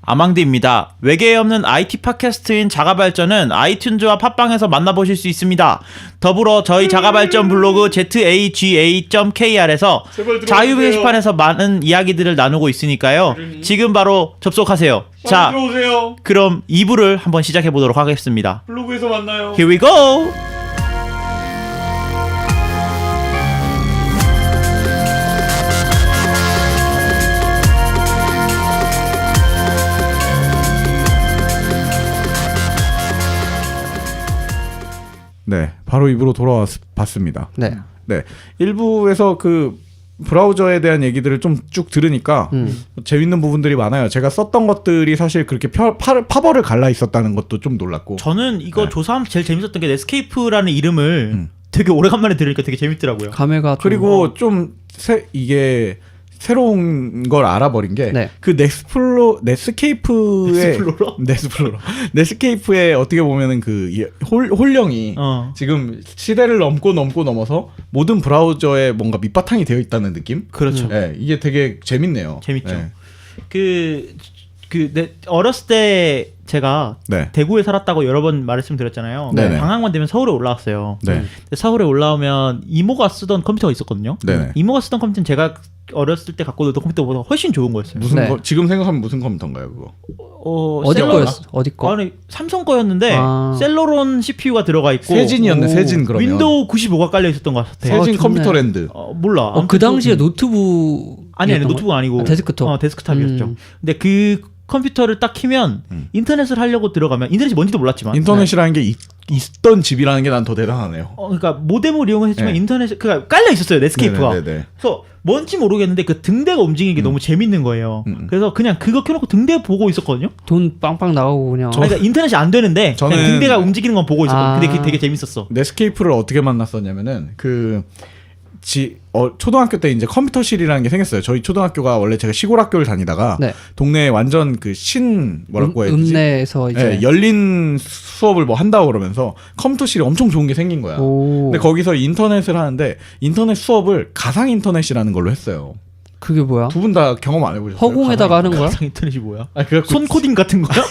아망드입니다. 외계에 없는 IT 팟캐스트인 자가발전은 아이튠즈와 팟빵에서 만나보실 수 있습니다. 더불어 저희 자가발전 블로그 zaga.kr에서 자유 게시판에서 많은 이야기들을 나누고 있으니까요. 지금 바로 접속하세요. 자, 들어오세요. 그럼 2부를 한번 시작해 보도록 하겠습니다. 블로그에서 만나요. Here we go! 네, 바로 입으로 돌아왔습니다. 네. 네, 1부에서 그 브라우저에 대한 얘기들을 좀 쭉 들으니까 재밌는 부분들이 많아요. 제가 썼던 것들이 사실 그렇게 파벌을 갈라 있었다는 것도 좀 놀랐고. 저는 이거 네. 조사하면서 제일 재밌었던 게 넷스케이프라는 이름을 되게 오래간만에 들으니까 되게 재밌더라고요. 감회가 좀... 그리고 좀 이게 새로운 걸 알아버린 게 그 네. 넷스케이프의 어떻게 보면은 그 홀령이 지금 시대를 넘어서 모든 브라우저에 뭔가 밑바탕이 되어 있다는 느낌? 그렇죠. 네, 이게 되게 재밌네요. 재밌죠. 네. 어렸을 때 제가 네. 대구에 살았다고 여러 번 말씀드렸잖아요. 네네. 방학만 되면 서울에 올라왔어요. 네. 근데 서울에 올라오면 이모가 쓰던 컴퓨터가 있었거든요. 네네. 이모가 쓰던 컴퓨터는 제가 어렸을 때 갖고 놀던 컴퓨터보다 훨씬 좋은 거였어요. 네. 지금 생각하면 무슨 컴퓨터인가요, 그거? 어디 거였어? 어디 거? 아니 삼성 거였는데 셀러론 CPU가 들어가 있고 세진이었네. 세진 그러면. 윈도우 95가 깔려 있었던 것 같아요. 세진 컴퓨터랜드. 몰라. 그 당시에 노트북 아니 노트북 아니고 데스크톱. 데스크탑이었죠. 근데 그 컴퓨터를 딱 키면 인터넷을 하려고 들어가면 인터넷이 뭔지도 몰랐지만 인터넷이라는 게 있던 집이라는 게 난 더 대단하네요. 그러니까 모뎀을 이용했지만 네. 인터넷 그러니까 깔려 있었어요. 넷스케이프가. 네네네네. 그래서 뭔지 모르겠는데 그 등대가 움직이는 게 너무 재밌는 거예요. 그래서 그냥 그거 켜놓고 등대 보고 있었거든요. 돈 빵빵 나오고 그냥. 그러니까 인터넷이 안 되는데 저는- 그냥 등대가 움직이는 건 보고 있었거든요. 근데 그게 되게 재밌었어. 넷스케이프를 어떻게 만났었냐면은 초등학교 때 이제 컴퓨터실이라는 게 생겼어요. 저희 초등학교가 원래 제가 시골 학교를 다니다가 네. 동네에 완전 뭐라고 해야 되지? 읍내에서 이제 네, 열린 수업을 뭐 한다고 그러면서 컴퓨터실이 엄청 좋은 게 생긴 거야. 오. 근데 거기서 인터넷을 하는데 인터넷 수업을 가상 인터넷이라는 걸로 했어요. 그게 뭐야? 두 분 다 경험 안 해보셨어요? 허공에다가 하는 거야? 가상 인터넷이 뭐야? 손 손코딩 같은 거야?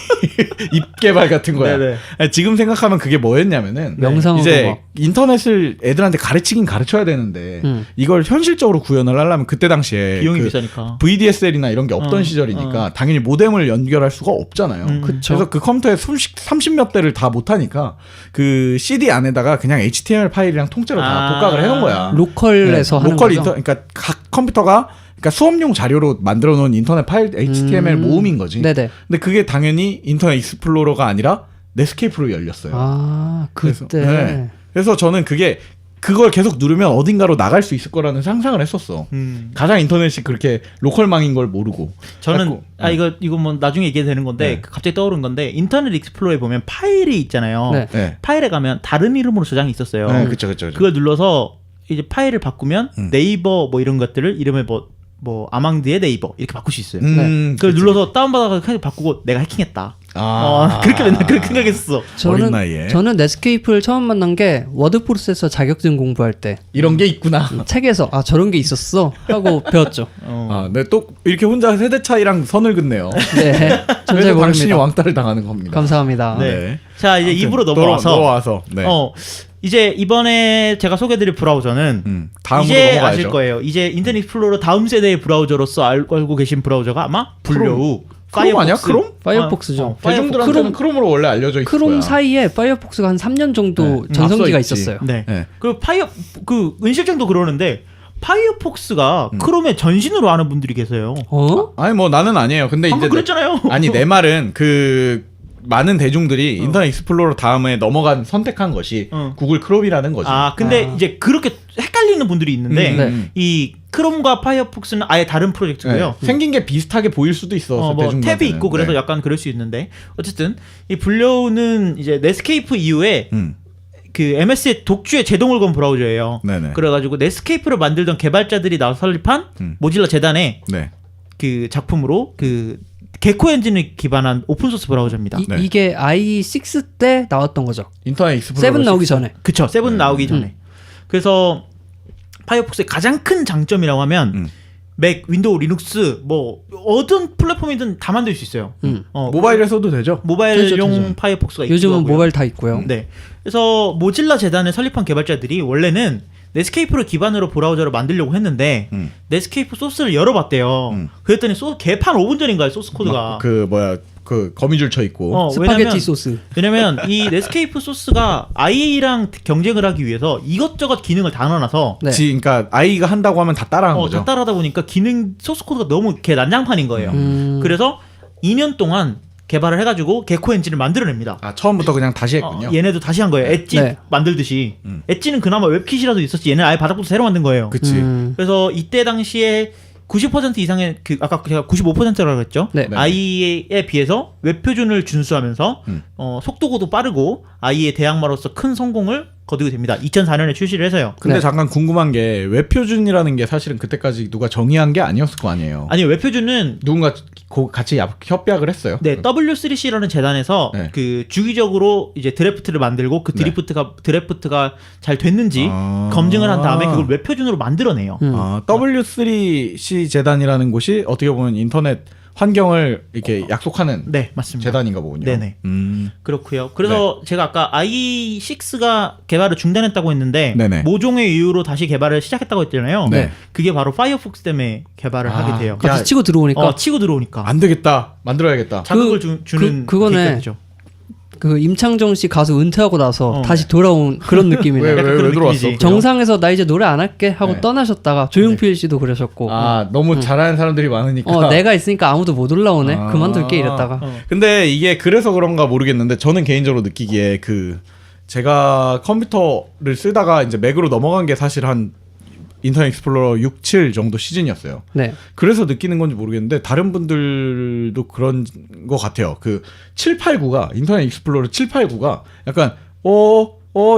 입 개발 같은 거야. 네네. 아니, 지금 생각하면 그게 뭐였냐면은 명상으로 이제 막. 인터넷을 애들한테 가르치긴 가르쳐야 되는데 이걸 현실적으로 구현을 하려면 그때 당시에 비용이 비싸니까. VDSL이나 이런 게 없던 시절이니까 당연히 모뎀을 연결할 수가 없잖아요. 그쵸. 그래서 그 컴퓨터에 30몇 대를 다 못하니까 그 CD 안에다가 그냥 HTML 파일이랑 통째로 다 독각을 해놓은 거야. 로컬에서 하는 로컬 거죠? 그러니까 각 컴퓨터가 그러니까 수업용 자료로 만들어 놓은 인터넷 파일 HTML 모음인 거지. 네네. 근데 그게 당연히 인터넷 익스플로러가 아니라 넷스케이프로 열렸어요. 아 그때. 네. 그래서 저는 그걸 계속 누르면 어딘가로 나갈 수 있을 거라는 상상을 했었어. 가상 인터넷이 그렇게 로컬망인 걸 모르고. 저는 이거 뭐 나중에 얘기해도 되는 건데 네. 갑자기 떠오른 건데 인터넷 익스플로러에 보면 파일이 있잖아요. 네. 네. 파일에 가면 다른 이름으로 저장이 있었어요. 네, 그쵸. 그걸 눌러서 이제 파일을 바꾸면 네이버 뭐 이런 것들을 이름을 뭐 아망드의 네이버 이렇게 바꿀 수 있어요. 그걸 눌러서 다운받아서 그냥 바꾸고 내가 해킹했다. 그렇게 맨날 그렇게 생각했었어. 어린 나이에. 저는 넷스케이프를 처음 만난 게 워드 프로세서 자격증 공부할 때 이런 게 있구나. 책에서 저런 게 있었어 하고 배웠죠. 네, 또 이렇게 혼자 세대 차이랑 선을 긋네요. 네, 전 그래서 잘 당신이 모릅니다. 왕따를 당하는 겁니다. 감사합니다. 네. 자 이제 입으로 넘어와서 네. 이제 이번에 제가 소개해드릴 브라우저는 다음으로 이제 넘어가야죠. 아실 거예요. 이제 인터넷 익스플로러 다음 세대의 브라우저로서 알고 계신 브라우저가 아마 블로우, 크롬 아니야? 크롬? 파이어폭스죠. 대중들한테는 크롬으로 원래 알려져 있을 크롬 거야. 사이에 파이어폭스가 한 3년 정도 네. 전성기가 앞서 있지. 있었어요. 네. 네. 그 은실장도 그러는데 파이어폭스가 크롬의 전신으로 아는 분들이 계세요. 아니 뭐 나는 아니에요. 근데 방금 이제 그랬잖아요. 아니 내 말은 많은 대중들이 인터넷 익스플로러 다음에 선택한 것이 구글 크롬이라는 거지. 근데 이제 그렇게 헷갈리는 분들이 있는데 네. 이 크롬과 파이어폭스는 아예 다른 프로젝트고요. 네. 생긴 게 비슷하게 보일 수도 있어. 뭐 탭이 있고 그래서 약간 그럴 수 있는데 어쨌든 이 블로우는 이제 넷스케이프 이후에 그 MS의 독주의 제동을 건 브라우저예요. 네네. 그래가지고 넷스케이프를 만들던 개발자들이 나서 설립한 모질라 재단의 네. 그 작품으로 그 개코 엔진을 기반한 오픈소스 브라우저입니다. 네. 이게 i6 때 나왔던 거죠. 인터넷 익스플로러 7 나오기 전에. 그쵸. 7 나오기 전에. 그래서 파이어폭스의 가장 큰 장점이라고 하면 맥, 윈도우, 리눅스 뭐 어떤 플랫폼이든 다 만들 수 있어요. 모바일에서도 되죠? 모바일용 되죠. 파이어폭스가 있고 요즘은 모바일 다 있고요. 네. 그래서 모질라 재단을 설립한 개발자들이 원래는 넷스케이프를 기반으로 브라우저를 만들려고 했는데 넷스케이프 소스를 열어봤대요. 그랬더니 개판 5분 전인가요 소스 코드가. 그 거미줄 쳐 있고. 스파게티 소스. 왜냐면 이 넷스케이프 소스가 IA랑 경쟁을 하기 위해서 이것저것 기능을 다 넣어놔서 네. 그러니까 아이가 한다고 하면 다 따라한 거죠. 다 따라하다 보니까 기능 소스 코드가 너무 난장판인 거예요. 그래서 2년 동안 개발을 해가지고 개코 엔진을 만들어냅니다. 아 처음부터 그냥 다시 했군요. 얘네도 다시 한 거예요. 엣지 네. 만들듯이. 엣지는 그나마 웹킷이라도 있었지. 얘는 아예 바닥부터 새로 만든 거예요. 그치. 그래서 이때 당시에 90% 이상의 아까 제가 95%라고 했죠. 네. IE에 비해서 웹 표준을 준수하면서 속도고도 빠르고 IE 대항마로서 큰 성공을 거두게 됩니다. 2004년에 출시를 해서요. 근데 네. 잠깐 궁금한 게 웹표준이라는 게 사실은 그때까지 누가 정의한 게 아니었을 거 아니에요. 아니 웹 표준은 누군가 같이 협약을 했어요. 네, W3C라는 재단에서 네. 그 주기적으로 이제 드래프트를 만들고 그 드래프트가 잘 됐는지 검증을 한 다음에 그걸 웹 표준으로 만들어내요. W3C 재단이라는 곳이 어떻게 보면 인터넷 환경을 이렇게 약속하는 네, 맞습니다. 재단인가 보군요. 네네. 그렇고요. 그래서 제가 아까 i6가 개발을 중단했다고 했는데 네네. 모종의 이유로 다시 개발을 시작했다고 했잖아요. 네. 그게 바로 파이어폭스 때문에 개발을 하게 돼요. 같이 야, 치고 들어오니까 치고 들어오니까 안 되겠다. 만들어야겠다. 자극을 주는 그거네. 계기가 그 임창정 씨 가수 은퇴하고 나서 다시 돌아온 그런 느낌이네. 왜 약간 그런 들어왔어? 느낌이지. 정상에서 나 이제 노래 안 할게 하고 네. 떠나셨다가 조용필 씨도 그러셨고 너무 잘하는 사람들이 많으니까. 내가 있으니까 아무도 못 올라오네. 아. 그만둘게 이랬다가 근데 이게 그래서 그런가 모르겠는데 저는 개인적으로 느끼기에 제가 컴퓨터를 쓰다가 이제 맥으로 넘어간 게 사실 한 인터넷 익스플로러 6, 7 정도 시즌이었어요. 네. 그래서 느끼는 건지 모르겠는데 다른 분들도 그런 것 같아요. 789가 인터넷 익스플로러 789가 약간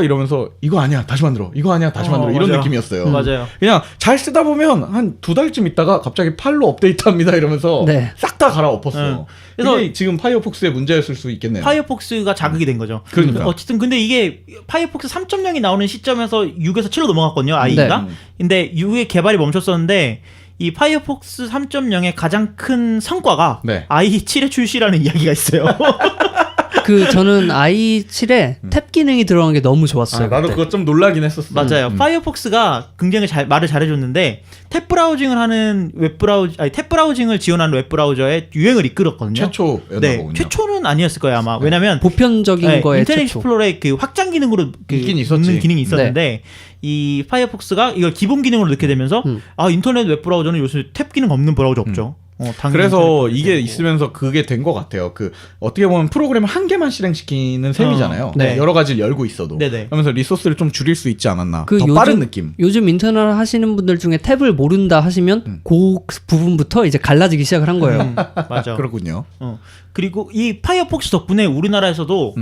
이러면서 이거 아니야 다시 만들어 이거 아니야 다시 만들어 이런 맞아요. 느낌이었어요. 맞아요. 그냥 잘 쓰다 보면 한 2달쯤 있다가 갑자기 8로 업데이트합니다 이러면서 네. 싹 다 갈아엎었어요. 그래서 그래서 지금 파이어폭스의 문제였을 수 있겠네요. 파이어폭스가 자극이 된 거죠. 그러니까. 어쨌든 근데 이게 파이어폭스 3.0이 나오는 시점에서 6에서 7로 넘어갔거든요. IE가. 네. 근데 6의 개발이 멈췄었는데 이 파이어폭스 3.0의 가장 큰 성과가 네. IE 7의 출시라는 이야기가 있어요. 저는 i7에 탭 기능이 들어간 게 너무 좋았어요. 나도 그때. 그거 좀 놀라긴 했었어. 맞아요. 파이어폭스가 굉장히 말을 잘해줬는데 탭 브라우징을 하는 탭 브라우징을 지원하는 웹 브라우저의 유행을 이끌었거든요. 최초였나 네, 보군요. 최초는 아니었을 거예요 아마. 왜냐면 보편적인 거에 인터넷 최초. 익스플로러의 그 확장 기능으로 있긴 있었지. 있는 기능이 있었는데 이 파이어폭스가 이걸 기본 기능으로 넣게 되면서 인터넷 웹 브라우저는 요새 탭 기능 없는 브라우저 없죠. 당연히 그래서 인터넷 이게 되고. 있으면서 그게 된 것 같아요. 어떻게 보면 프로그램을 한 개만 실행시키는 셈이잖아요. 네. 여러 가지를 열고 있어도. 네네. 그러면서 리소스를 좀 줄일 수 있지 않았나. 그 더 빠른 느낌. 요즘 인터넷 하시는 분들 중에 탭을 모른다 하시면 그 부분부터 이제 갈라지기 시작을 한 거예요. 맞아. 그렇군요. 그리고 이 파이어폭스 덕분에 우리나라에서도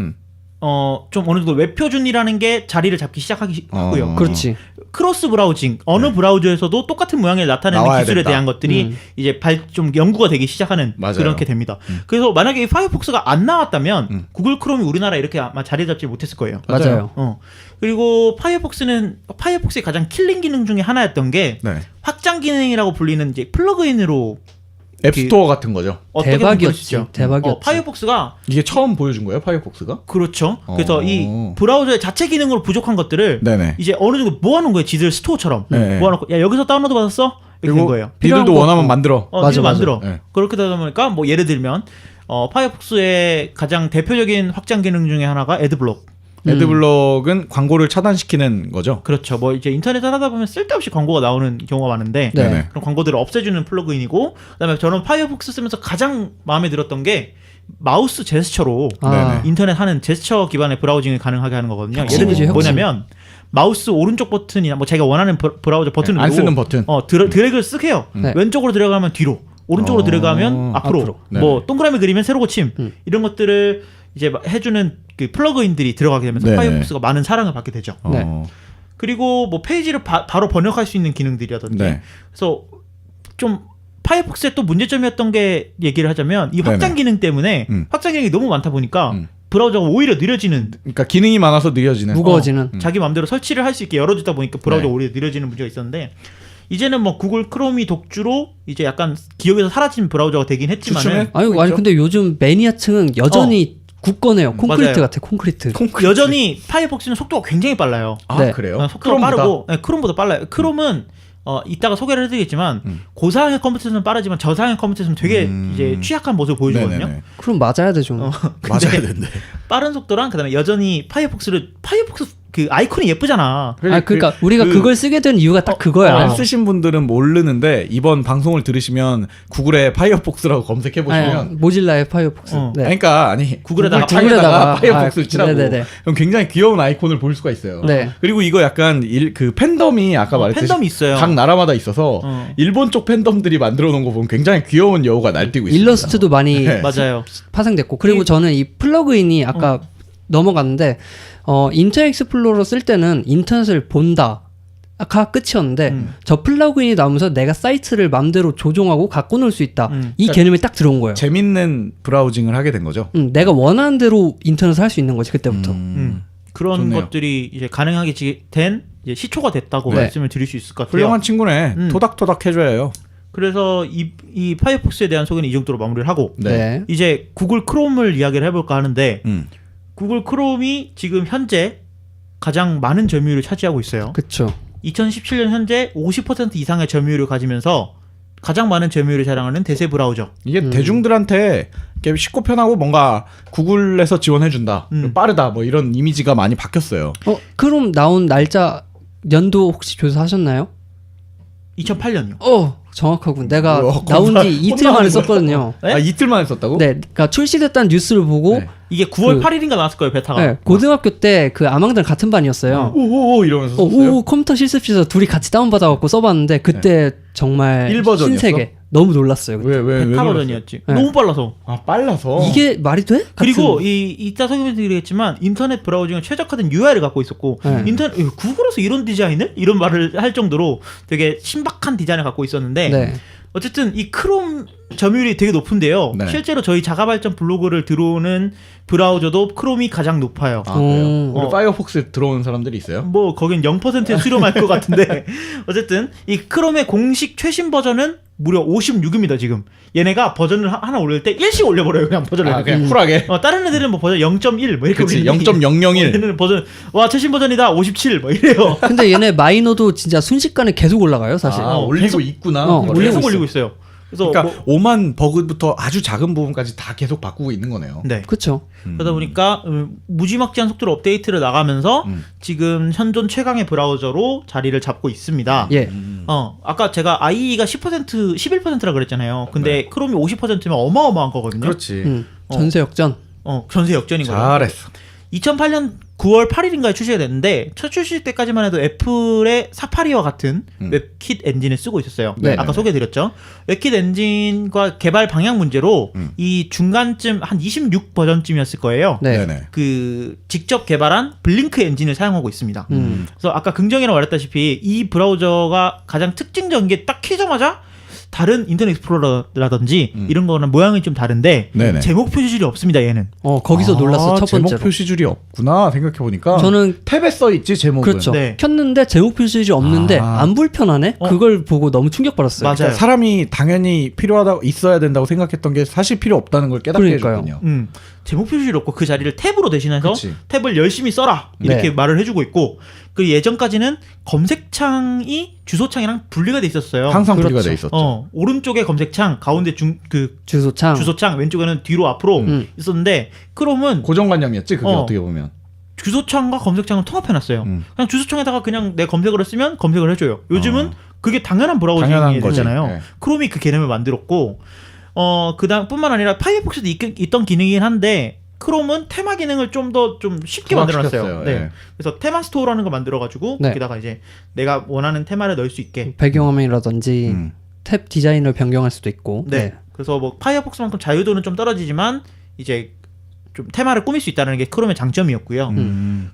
좀 어느 정도 웹 표준이라는 게 자리를 잡기 시작하고요. 그렇지. 크로스 브라우징 어느 브라우저에서도 똑같은 모양을 나타내는 나와야 기술에 된다. 대한 것들이 이제 좀 연구가 되기 시작하는 맞아요. 그렇게 됩니다. 그래서 만약에 이 파이어폭스가 안 나왔다면 구글 크롬이 우리나라에 이렇게 아마 자리 잡지 못했을 거예요. 맞아요. 그리고 파이어폭스의 가장 킬링 기능 중에 하나였던 게 네. 확장 기능이라고 불리는 이제 플러그인으로 앱스토어 같은 거죠. 어떻게 보면 그러시죠. 대박이었지. 대박이었지. 파이어폭스가 이게 처음 보여준 거예요, 파이어폭스가? 그렇죠. 그래서 이 어. 브라우저의 자체 기능으로 부족한 것들을 네네. 이제 어느 정도 모아놓은 거예요. 지들 스토어처럼 네. 모아놓고 야 여기서 다운로드 받았어? 이렇게 된 그리고 거예요. 니들도 필요한 거 원하면 없고. 만들어. 맞아, 맞아, 만들어. 네. 그렇게 되다 보니까 뭐 예를 들면 파이어폭스의 가장 대표적인 확장 기능 중에 하나가 애드블록. 애드블럭은 광고를 차단시키는 거죠. 그렇죠. 뭐 이제 인터넷 하다 보면 쓸데없이 광고가 나오는 경우가 많은데 네. 네네. 그런 광고들을 없애주는 플러그인이고 그다음에 저는 파이어폭스 쓰면서 가장 마음에 들었던 게 마우스 제스처로 아. 인터넷 하는 제스처 기반의 브라우징을 가능하게 하는 거거든요. 예를 혁신이죠, 들면 혁신. 뭐냐면 마우스 오른쪽 버튼이나 뭐 자기가 원하는 브라우저 버튼을 안 누르고 쓰는 버튼. 드래그를 쓱 해요. 네. 왼쪽으로 들어가면 뒤로, 오른쪽으로 들어가면 앞으로. 앞으로. 뭐 네네. 동그라미 그리면 세로 고침 이런 것들을 이제 해주는 그 플러그인들이 들어가게 되면서 네네. 파이어폭스가 많은 사랑을 받게 되죠. 네. 그리고 뭐 페이지를 바로 번역할 수 있는 기능들이라든지 네. 그래서 좀 파이어폭스의 또 문제점이었던 게 얘기를 하자면 이 확장 네네. 기능 때문에 확장 기능이 너무 많다 보니까 브라우저가 오히려 느려지는 그러니까 기능이 많아서 느려지는. 무거워지는. 자기 마음대로 설치를 할 수 있게 열어주다 보니까 브라우저가 네. 오히려 느려지는 문제가 있었는데 이제는 뭐 구글 크롬이 독주로 이제 약간 기억에서 사라진 브라우저가 되긴 했지만은 아니 근데 요즘 매니아층은 여전히 굳건해요. 콘크리트 맞아요. 같아. 콘크리트. 여전히 파이어폭스는 속도가 굉장히 빨라요. 아 네. 그래요? 속도가 크롬보다? 빠르고 크롬보다 빨라요. 크롬은 이따가 소개를 해드리겠지만 고사양의 컴퓨터에서는 빠르지만 저사양의 컴퓨터에서는 되게 이제 취약한 모습을 보여주거든요. 네네네. 그럼 맞아야 되죠. 맞아야 된대. 빠른 속도랑 그다음에 여전히 파이어폭스 그 아이콘이 예쁘잖아. 그러니까 우리가 그걸 쓰게 된 이유가 딱 그거야. 안 쓰신 분들은 모르는데 이번 방송을 들으시면 구글에 파이어폭스라고 검색해 보시면 아니, 모질라의 파이어폭스. 네. 그러니까 아니 구글에다가 창에다가 파이어폭스 치라고 네네네. 그럼 굉장히 귀여운 아이콘을 볼 수가 있어요. 네. 그리고 이거 약간 그 팬덤이 아까 말했듯이 팬덤이 있어요. 각 나라마다 있어서 일본 쪽 팬덤들이 만들어 놓은 거 보면 굉장히 귀여운 여우가 날뛰고 있어요. 일러스트도 많이 네. 맞아요. 파생됐고 그리고 저는 이 플러그인이 아까 넘어갔는데 인터넷 익스플로러 쓸 때는 인터넷을 본다가 끝이었는데 저 플러그인이 나오면서 내가 사이트를 마음대로 조종하고 갖고 놀 수 있다. 이 개념이 딱 들어온 거예요. 재밌는 브라우징을 하게 된 거죠. 내가 원하는 대로 인터넷을 할 수 있는 거지 그때부터. 그런 좋네요. 것들이 이제 가능하게 된 이제 시초가 됐다고 네. 말씀을 드릴 수 있을 것 같아요. 훌륭한 친구네. 토닥토닥 해줘야 해요. 그래서 이 파이어폭스에 대한 소개는 이 정도로 마무리를 하고 네. 이제 구글 크롬을 이야기를 해볼까 하는데 구글 크롬이 지금 현재 가장 많은 점유율을 차지하고 있어요. 그렇죠. 2017년 현재 50% 이상의 점유율을 가지면서 가장 많은 점유율을 자랑하는 대세 브라우저. 이게 대중들한테 이렇게 쉽고 편하고 뭔가 구글에서 지원해준다, 빠르다 뭐 이런 이미지가 많이 바뀌었어요. 크롬 나온 날짜 연도 혹시 조사하셨나요? 2008년이요. 정확하군. 내가 우와, 나온 지 이틀 만에 썼거든요. 네? 아 이틀 만에 썼다고? 네, 그러니까 출시됐다는 뉴스를 보고 네. 이게 9월 그- 8일인가 나왔을 거예요, 베타가. 네, 고등학교 때 그 아망들 같은 반이었어요. 오오오 이러면서 썼어요. 오 컴퓨터 실습실에서 둘이 같이 다운받아갖고 써봤는데 그때 정말 1버전이었어? 신세계 너무 놀랐어요. 그때. 왜 베타 버전이었지. 네. 너무 빨라서. 아 빨라서. 이게 말이 돼? 그리고 같은- 이따 소개해드리겠지만 인터넷 브라우징에 최적화된 UI를 갖고 있었고 네. 구글에서 이런 디자인을? 이런 말을 할 정도로 되게 신박한 디자인을 갖고 있었는데 네. 어쨌든 이 크롬 점유율이 되게 높은데요. 네. 실제로 저희 자가발전 블로그를 들어오는 브라우저도 크롬이 가장 높아요. 아 그래요? 우리 어. 파이어폭스에 들어오는 사람들이 있어요? 뭐 거긴 0%에 수렴할 것 같은데 어쨌든 이 크롬의 공식 최신 버전은 무려 56입니다 지금. 얘네가 버전을 하나 올릴 때 일씩 올려버려요 그냥 버전을. 아 그냥 쿨하게. 다른 애들은 뭐 버전 0.1 뭐 이렇게 그치 올리는데 0.001. 얘네는 버전 와 최신 버전이다 57 뭐 이래요. 근데 얘네 마이너도 진짜 순식간에 계속 올라가요 사실. 아 올리고 계속- 있구나. 올리고 계속 있어. 올리고 있어요. 그래서 그러니까 오만 버그부터 아주 작은 부분까지 다 계속 바꾸고 있는 거네요. 네. 그렇죠. 그러다 보니까 무지막지한 속도로 업데이트를 나가면서 지금 현존 최강의 브라우저로 자리를 잡고 있습니다. 예. 아까 제가 IE가 10% 11%라 그랬잖아요. 근데 크롬이 50%면 어마어마한 거거든요. 그렇지. 전세 역전. 전세 역전인 거죠. 잘했어. 2008년 9월 8일인가에 출시가 됐는데 첫 출시 때까지만 해도 애플의 사파리와 같은 웹킷 엔진을 쓰고 있었어요. 네. 아까 소개해드렸죠. 웹킷 엔진과 개발 방향 문제로 이 중간쯤 한 26 버전쯤이었을 거예요. 네. 네네. 그 직접 개발한 블링크 엔진을 사용하고 있습니다. 음. 그래서 아까 긍정이라고 말했다시피 이 브라우저가 가장 특징적인 게 딱 키자마자 다른 인터넷 익스플로러라든지 이런 거는 모양이 좀 다른데 네네. 제목 표시줄이 없습니다. 얘는. 거기서 놀랐어 첫 제목 번째로. 표시줄이 없구나 생각해 보니까. 저는 탭에 써 있지 제목은. 그렇죠. 네. 켰는데 제목 표시줄이 없는데 아. 안 불편하네. 그걸 보고 너무 충격받았어요. 맞아요. 그러니까 사람이 당연히 필요하다 있어야 된다고 생각했던 게 사실 필요 없다는 걸 깨닫게 그러니까요. 해줬군요. 제목 표시줄이 없고 그 자리를 탭으로 대신해서 그치. 탭을 열심히 써라 이렇게 네. 말을 해주고 있고 그 예전까지는 검색창이 주소창이랑 분리가 돼 있었어요. 항상 분리가 그렇죠. 돼 있었죠. 오른쪽에 검색창, 가운데 주소창. 주소창, 왼쪽에는 뒤로 앞으로 있었는데 크롬은 고정관념이었지 그게 어. 어떻게 보면. 주소창과 검색창을 통합해놨어요. 그냥 주소창에다가 그냥 내 검색어를 쓰면 검색을 해줘요. 요즘은 그게 당연한 당연한 브라우징이 거지. 되잖아요. 네. 크롬이 그 개념을 만들었고 그다음 뿐만 아니라 파이어폭스도 있던 기능이긴 한데 크롬은 테마 기능을 좀 더 좀 쉽게 만들어놨어요. 부각시켰어요. 네. 네. 그래서 테마 스토어라는 걸 만들어가지고 네. 거기다가 이제 내가 원하는 테마를 넣을 수 있게. 배경화면이라든지 탭 디자인을 변경할 수도 있고. 네. 그래서 뭐 파이어폭스만큼 자유도는 좀 떨어지지만 이제 좀 테마를 꾸밀 수 있다는 게 크롬의 장점이었고요.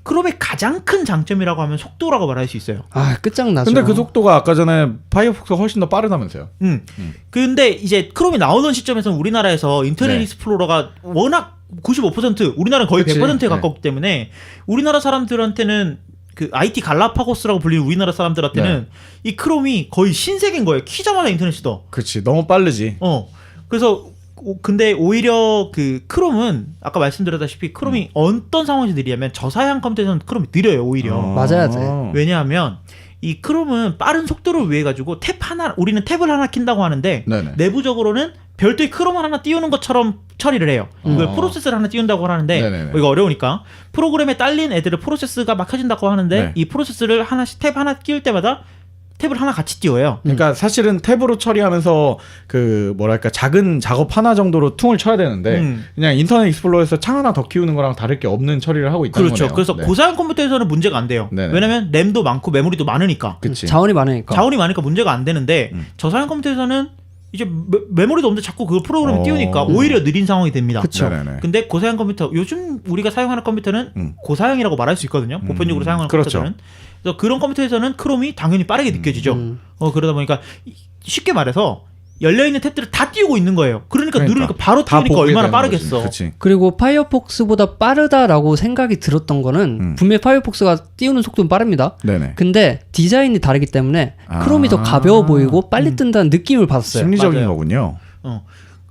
크롬의 가장 큰 장점이라고 하면 속도라고 말할 수 있어요. 아 끝장나죠. 근데 그 속도가 아까 전에 파이어폭스가 훨씬 더 빠르다면서요. 근데 이제 크롬이 나오는 시점에서는 우리나라에서 인터넷 네. 익스플로러가 워낙 95% 우리나라는 거의 그치. 100%에 네. 가깝기 때문에 우리나라 사람들한테는 그 IT 갈라파고스라고 불리는 우리나라 사람들한테는 이 크롬이 거의 신세계인 거예요. 키자마자 인터넷이 떠. 그렇지. 너무 빠르지. 그래서 근데 오히려 그 크롬은 아까 말씀드렸다시피 크롬이 어떤 상황에서 느리냐면 저사양 컴퓨터에서는 크롬이 느려요. 오히려. 맞아야 돼. 왜냐하면 이 크롬은 빠른 속도를 위해 가지고 우리는 탭을 하나 킨다고 하는데 네네. 내부적으로는 별도의 크롬을 하나 띄우는 것처럼 처리를 해요. 이걸 프로세스를 하나 띄운다고 하는데 네네네. 이거 어려우니까 프로그램에 딸린 애들을 프로세스가 막 켜진다고 하는데 네. 이 프로세스를 하나씩 탭 하나 띄울 때마다 탭을 하나 같이 띄워요. 그러니까 사실은 탭으로 처리하면서 그 뭐랄까 작은 작업 하나 정도로 퉁을 쳐야 되는데 그냥 인터넷 익스플로러에서 창 하나 더 키우는 거랑 다를 게 없는 처리를 하고 있다는 그렇죠. 거네요. 그래서 네. 고사양 컴퓨터에서는 문제가 안 돼요. 네네. 왜냐면 램도 많고 메모리도 많으니까. 그치. 자원이 많으니까. 자원이 많으니까 문제가 안 되는데 저사양 컴퓨터에서는 이제 메모리도 없는데 자꾸 그 프로그램을 띄우니까 오히려 느린 상황이 됩니다. 그쵸. 네네네. 근데 고사양 컴퓨터 요즘 우리가 사용하는 컴퓨터는 고사양이라고 말할 수 있거든요. 보편적으로 사용하는 그렇죠. 컴퓨터들은. 그래서 그런 컴퓨터에서는 크롬이 당연히 빠르게 느껴지죠. 그러다 보니까 쉽게 말해서 열려있는 탭들을 다 띄우고 있는 거예요. 그러니까 누르니까 바로 다 띄우니까 보게 얼마나 되는 빠르겠어. 거지. 그치. 그리고 파이어폭스보다 빠르다라고 생각이 들었던 거는 분명히 파이어폭스가 띄우는 속도는 빠릅니다. 네네. 근데 디자인이 다르기 때문에 크롬이 더 가벼워 보이고 빨리 뜬다는 느낌을 받았어요. 심리적인 맞아요. 거군요.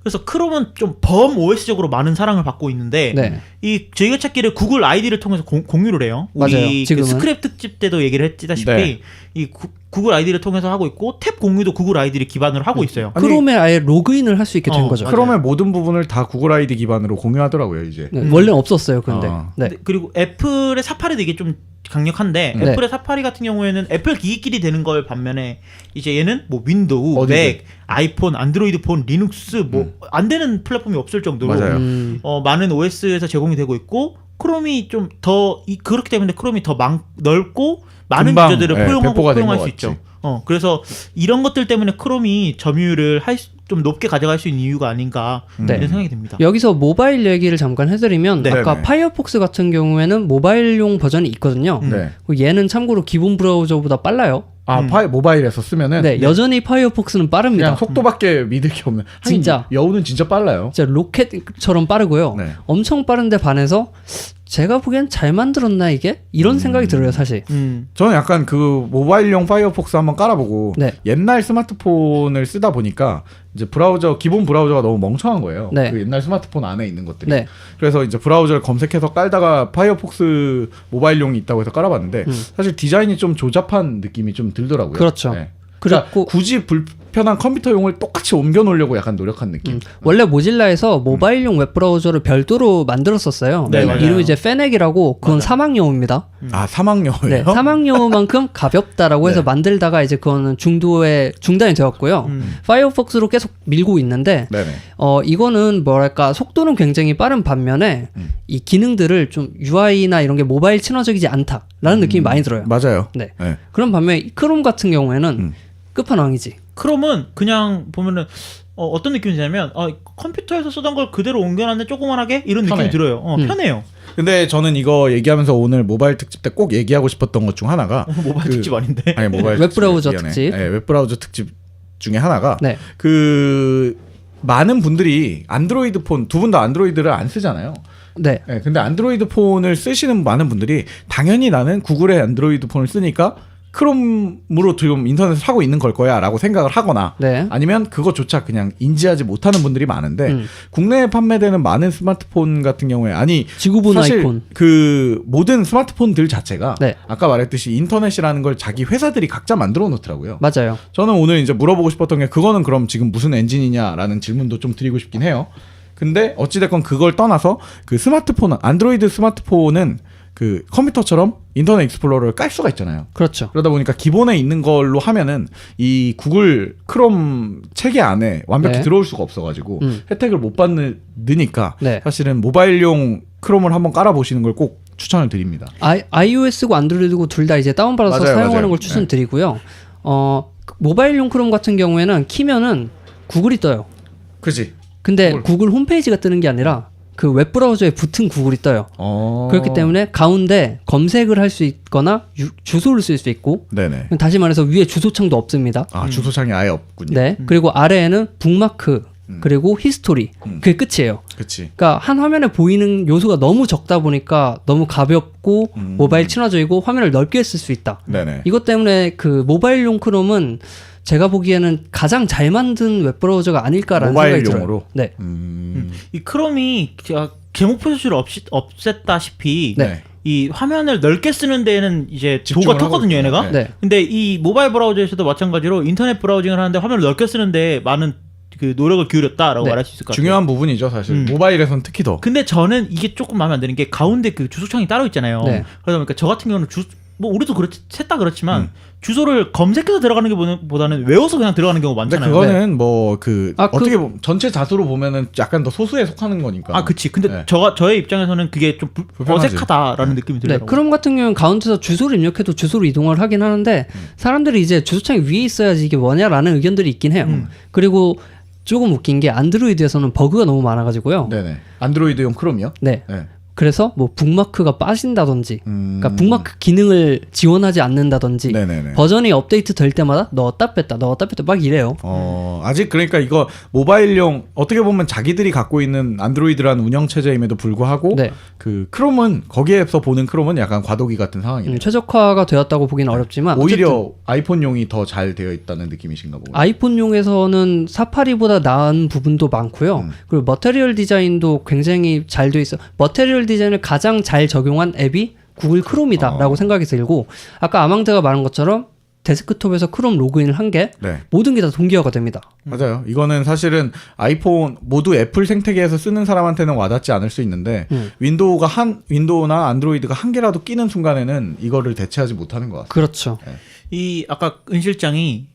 그래서 크롬은 좀 범 OS적으로 많은 사랑을 받고 있는데 네. 이 저희가 찾기를 구글 아이디를 통해서 공유를 해요. 맞아요. 우리 그 지금은. 스크랩 특집 때도 얘기를 했다시피 네. 이 구글 아이디를 통해서 하고 있고 탭 공유도 구글 아이디를 기반으로 하고 있어요. 크롬에 아예 로그인을 할 수 있게 된 거죠. 맞아요. 크롬의 모든 부분을 다 구글 아이디 기반으로 공유하더라고요 이제. 네, 원래는 없었어요. 근데. 아. 네. 그리고 애플의 사파리도 이게 좀 강력한데 네. 애플의 사파리 같은 경우에는 애플 기기끼리 되는 걸 반면에 이제 얘는 뭐 윈도우, 어디든. 맥, 아이폰, 안드로이드 폰, 리눅스 뭐 안 되는 플랫폼이 없을 정도로 맞아요. 많은 OS에서 제공이 되고 있고 크롬이 좀 더 그렇기 때문에 크롬이 더 넓고 많은 금방, 유저들을 예, 배포가 된 포용할 것 수 같지. 있죠. 그래서 이런 것들 때문에 크롬이 점유율을 좀 높게 가져갈 수 있는 이유가 아닌가 네. 이런 생각이 듭니다. 여기서 모바일 얘기를 잠깐 해드리면 네. 아까 네네. 파이어폭스 같은 경우에는 모바일용 버전이 있거든요. 네. 얘는 참고로 기본 브라우저보다 빨라요. 모바일에서 쓰면은 네, 여전히 파이어폭스는 빠릅니다. 그냥 속도밖에 믿을 게 없는. 진짜. 여우는 진짜 빨라요. 진짜 로켓처럼 빠르고요. 네. 엄청 빠른데 반해서 제가 보기엔 잘 만들었나 이게? 이런 생각이 들어요 사실. 저는 약간 그 모바일용 파이어폭스 한번 깔아보고 네. 옛날 스마트폰을 쓰다 보니까 이제 기본 브라우저가 너무 멍청한 거예요. 네. 그 옛날 스마트폰 안에 있는 것들이. 네. 그래서 이제 브라우저를 검색해서 깔다가 파이어폭스 모바일용이 있다고 해서 깔아봤는데 사실 디자인이 좀 조잡한 느낌이 좀 들더라고요. 그렇죠. 네. 그러니까 그리고 굳이 불편한 컴퓨터용을 똑같이 옮겨 놓으려고 약간 노력한 느낌. 원래 모질라에서 모바일용 웹브라우저를 별도로 만들었어요. 네, 맞아요. 이름이 이제 페넥이라고 그건 사막여우입니다. 아 사막여우예요? 네, 사막여우만큼 가볍다라고 해서 네. 만들다가 이제 그거는 중단이 되었고요. 파이어폭스로 계속 밀고 있는데 네네. 이거는 뭐랄까 속도는 굉장히 빠른 반면에 이 기능들을 좀 UI나 이런 게 모바일 친화적이지 않다라는 느낌이 많이 들어요. 맞아요. 네. 네. 그런 반면에 이 크롬 같은 경우에는 끝판왕이지. 크롬은 그냥 보면은 어떤 느낌이 드냐면 컴퓨터에서 쓰던 걸 그대로 옮겨놨는데 조그만하게 이런 느낌이 편해. 들어요. 편해요. 근데 저는 이거 얘기하면서 오늘 모바일 특집 때 꼭 얘기하고 싶었던 것 중 하나가 모바일 특집 아닌데. 아니 모바일 웹브라우저 특집, 미안해. 특집. 네, 웹브라우저 특집 중에 하나가 네. 그 많은 분들이 안드로이드 폰 두 분 다 안드로이드를 안 쓰잖아요. 네. 네, 근데 안드로이드 폰을 쓰시는 많은 분들이 당연히 나는 구글의 안드로이드 폰을 쓰니까 크롬으로 지금 인터넷을 사고 있는 걸 거야 라고 생각을 하거나 네. 아니면 그거조차 그냥 인지하지 못하는 분들이 많은데 국내에 판매되는 많은 스마트폰 같은 경우에 지구본 사실 아이폰. 그 모든 스마트폰들 자체가 네. 아까 말했듯이 인터넷이라는 걸 자기 회사들이 각자 만들어 놓더라고요. 맞아요. 저는 오늘 이제 물어보고 싶었던 게 그거는 그럼 지금 무슨 엔진이냐라는 질문도 좀 드리고 싶긴 해요. 근데 어찌됐건 그걸 떠나서 그 스마트폰, 안드로이드 스마트폰은 그 컴퓨터처럼 인터넷 익스플로러를 깔 수가 있잖아요. 그렇죠. 그러다 보니까 기본에 있는 걸로 하면은 이 구글 크롬 체계 안에 완벽히 네. 들어올 수가 없어가지고 혜택을 못 받으니까 네. 사실은 모바일용 크롬을 한번 깔아보시는 걸 꼭 추천을 드립니다. iOS고 안드로이드고 둘 다 이제 다운받아서 맞아요, 사용하는 맞아요. 걸 추천드리고요. 모바일용 크롬 같은 경우에는 키면은 구글이 떠요. 그지? 근데 구글 홈페이지가 뜨는 게 아니라 그 웹브라우저에 붙은 구글이 떠요. 그렇기 때문에 가운데 검색을 할 수 있거나 주소를 쓸 수 있고 네네. 다시 말해서 위에 주소창도 없습니다. 아 주소창이 아예 없군요. 네. 그리고 아래에는 북마크 그리고 히스토리. 그게 끝이에요. 그치. 그러니까 한 화면에 보이는 요소가 너무 적다 보니까 너무 가볍고 모바일 친화적이고 화면을 넓게 쓸 수 있다. 네네. 이것 때문에 그 모바일용 크롬은 제가 보기에는 가장 잘 만든 웹브라우저가 아닐까라는 생각이 들어요. 모바일용으로? 네. 이 크롬이 제목 표시를 없앴다시피 네. 이 화면을 넓게 쓰는 데에는 이제 집중을 도가 하고 텄거든요, 있군요. 얘네가. 네. 근데 이 모바일 브라우저에서도 마찬가지로 인터넷 브라우징을 하는데 화면을 넓게 쓰는데 많은 그 노력을 기울였다라고 네. 말할 수 있을 것 같아요. 중요한 부분이죠, 사실. 모바일에선 특히 더. 근데 저는 이게 조금 마음에 안 드는 게 가운데 그 주소창이 따로 있잖아요. 네. 그러다 보니까 저 같은 경우는 뭐 우리도 셋 다 그렇지만 주소를 검색해서 들어가는 게 보다는 외워서 그냥 들어가는 경우가 근데 많잖아요. 그거는 뭐 아, 어떻게 보면 전체 자수로 보면은 약간 더 소수에 속하는 거니까. 아, 그치. 근데 네. 저의 입장에서는 그게 좀 불편하지. 어색하다라는 느낌이 네, 들더라고요. 크롬 같은 경우는 가운데서 주소를 입력해도 주소로 이동을 하긴 하는데 사람들이 이제 주소창이 위에 있어야지 이게 뭐냐라는 의견들이 있긴 해요. 그리고 조금 웃긴 게 안드로이드에서는 버그가 너무 많아가지고요. 네네. 안드로이드용 크롬이요? 네. 네. 그래서 뭐 북마크가 빠진다든지, 그러니까 북마크 기능을 지원하지 않는다든지, 네네네. 버전이 업데이트 될 때마다 넣었다 뺐다 막 이래요. 아직 그러니까 이거 모바일용 어떻게 보면 자기들이 갖고 있는 안드로이드라는 운영 체제임에도 불구하고 네. 그 크롬은 거기에서 보는 크롬은 약간 과도기 같은 상황이네요. 최적화가 되었다고 보기는 어렵지만 오히려 어쨌든 아이폰용이 더 잘 되어 있다는 느낌이신가 보군요. 아이폰용에서는 사파리보다 나은 부분도 많고요. 그리고 머테리얼 디자인도 굉장히 잘 돼 있어. 머테리얼 디자인을 가장 잘 적용한 앱이 구글 크롬이다라고 생각이 들고 아까 아망드가 말한 것처럼 데스크톱에서 크롬 로그인을 한 게 네. 모든 게 다 동기화가 됩니다. 맞아요. 이거는 사실은 아이폰 모두 애플 생태계에서 쓰는 사람한테는 와닿지 않을 수 있는데 윈도우나 안드로이드가 한 개라도 끼는 순간에는 이거를 대체하지 못하는 것 같아요. 그렇죠. 이 아까 은 실장이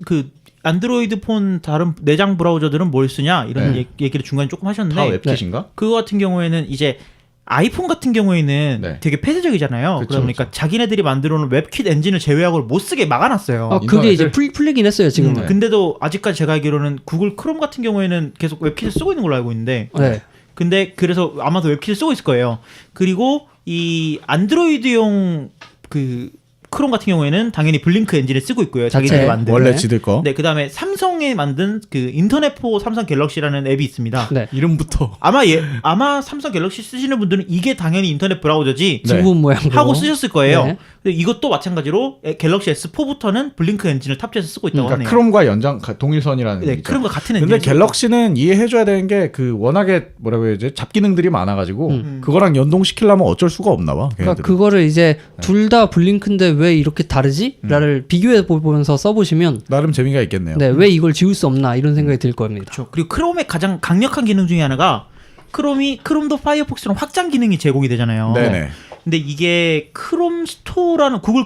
그 안드로이드 폰 다른 내장 브라우저들은 뭘 쓰냐 이런 네. 얘기를 중간에 조금 하셨는데 다 웹킷인가? 그거 같은 경우에는 이제 아이폰 같은 경우에는 네. 되게 폐쇄적이잖아요. 그쵸, 그러다 보니까 자기네들이 만들어 놓은 웹킷 엔진을 제외하고 못 쓰게 막아놨어요. 그게 이제 인터넷을- 풀리긴 했어요 지금은. 근데도 아직까지 제가 알기로는 구글 크롬 같은 경우에는 계속 웹킷을 쓰고 있는 걸로 알고 있는데 네. 근데 그래서 아마도 웹킷을 쓰고 있을 거예요. 그리고 이 안드로이드용 그 크롬 같은 경우에는 당연히 블링크 엔진을 쓰고 있고요. 자기들이 자체. 만든. 원래 네. 지들 거. 네, 그다음에 삼성이 만든 그 인터넷4 삼성 갤럭시라는 앱이 있습니다. 네. 이름부터. 아마 삼성 갤럭시 쓰시는 분들은 이게 당연히 인터넷 브라우저지 네. 진분 모양으로 하고 쓰셨을 거예요. 네. 근데 이것도 마찬가지로 갤럭시 S4부터는 블링크 엔진을 탑재해서 쓰고 있다고 그러니까 하네요. 크롬과 동일선이라는 네, 얘기죠. 크롬과 같은 근데 엔진. 갤럭시는 이해해줘야 되는 게 그 워낙에 뭐라고 해야지 잡기능들이 많아가지고 그거랑 연동시키려면 어쩔 수가 없나 봐. 그러니까 걔네들은. 그거를 이제 둘 다 블링크인데 왜 이렇게 다르지? 라를 비교해 보면서 써보시면 나름 재미가 있겠네요. 네, 왜 이걸 지울 수 없나 이런 생각이 들 겁니다. 그렇죠. 그리고 크롬의 가장 강력한 기능 중에 하나가 크롬도 파이어폭스랑 확장 기능이 제공이 되잖아요. 네네. 근데 이게 구글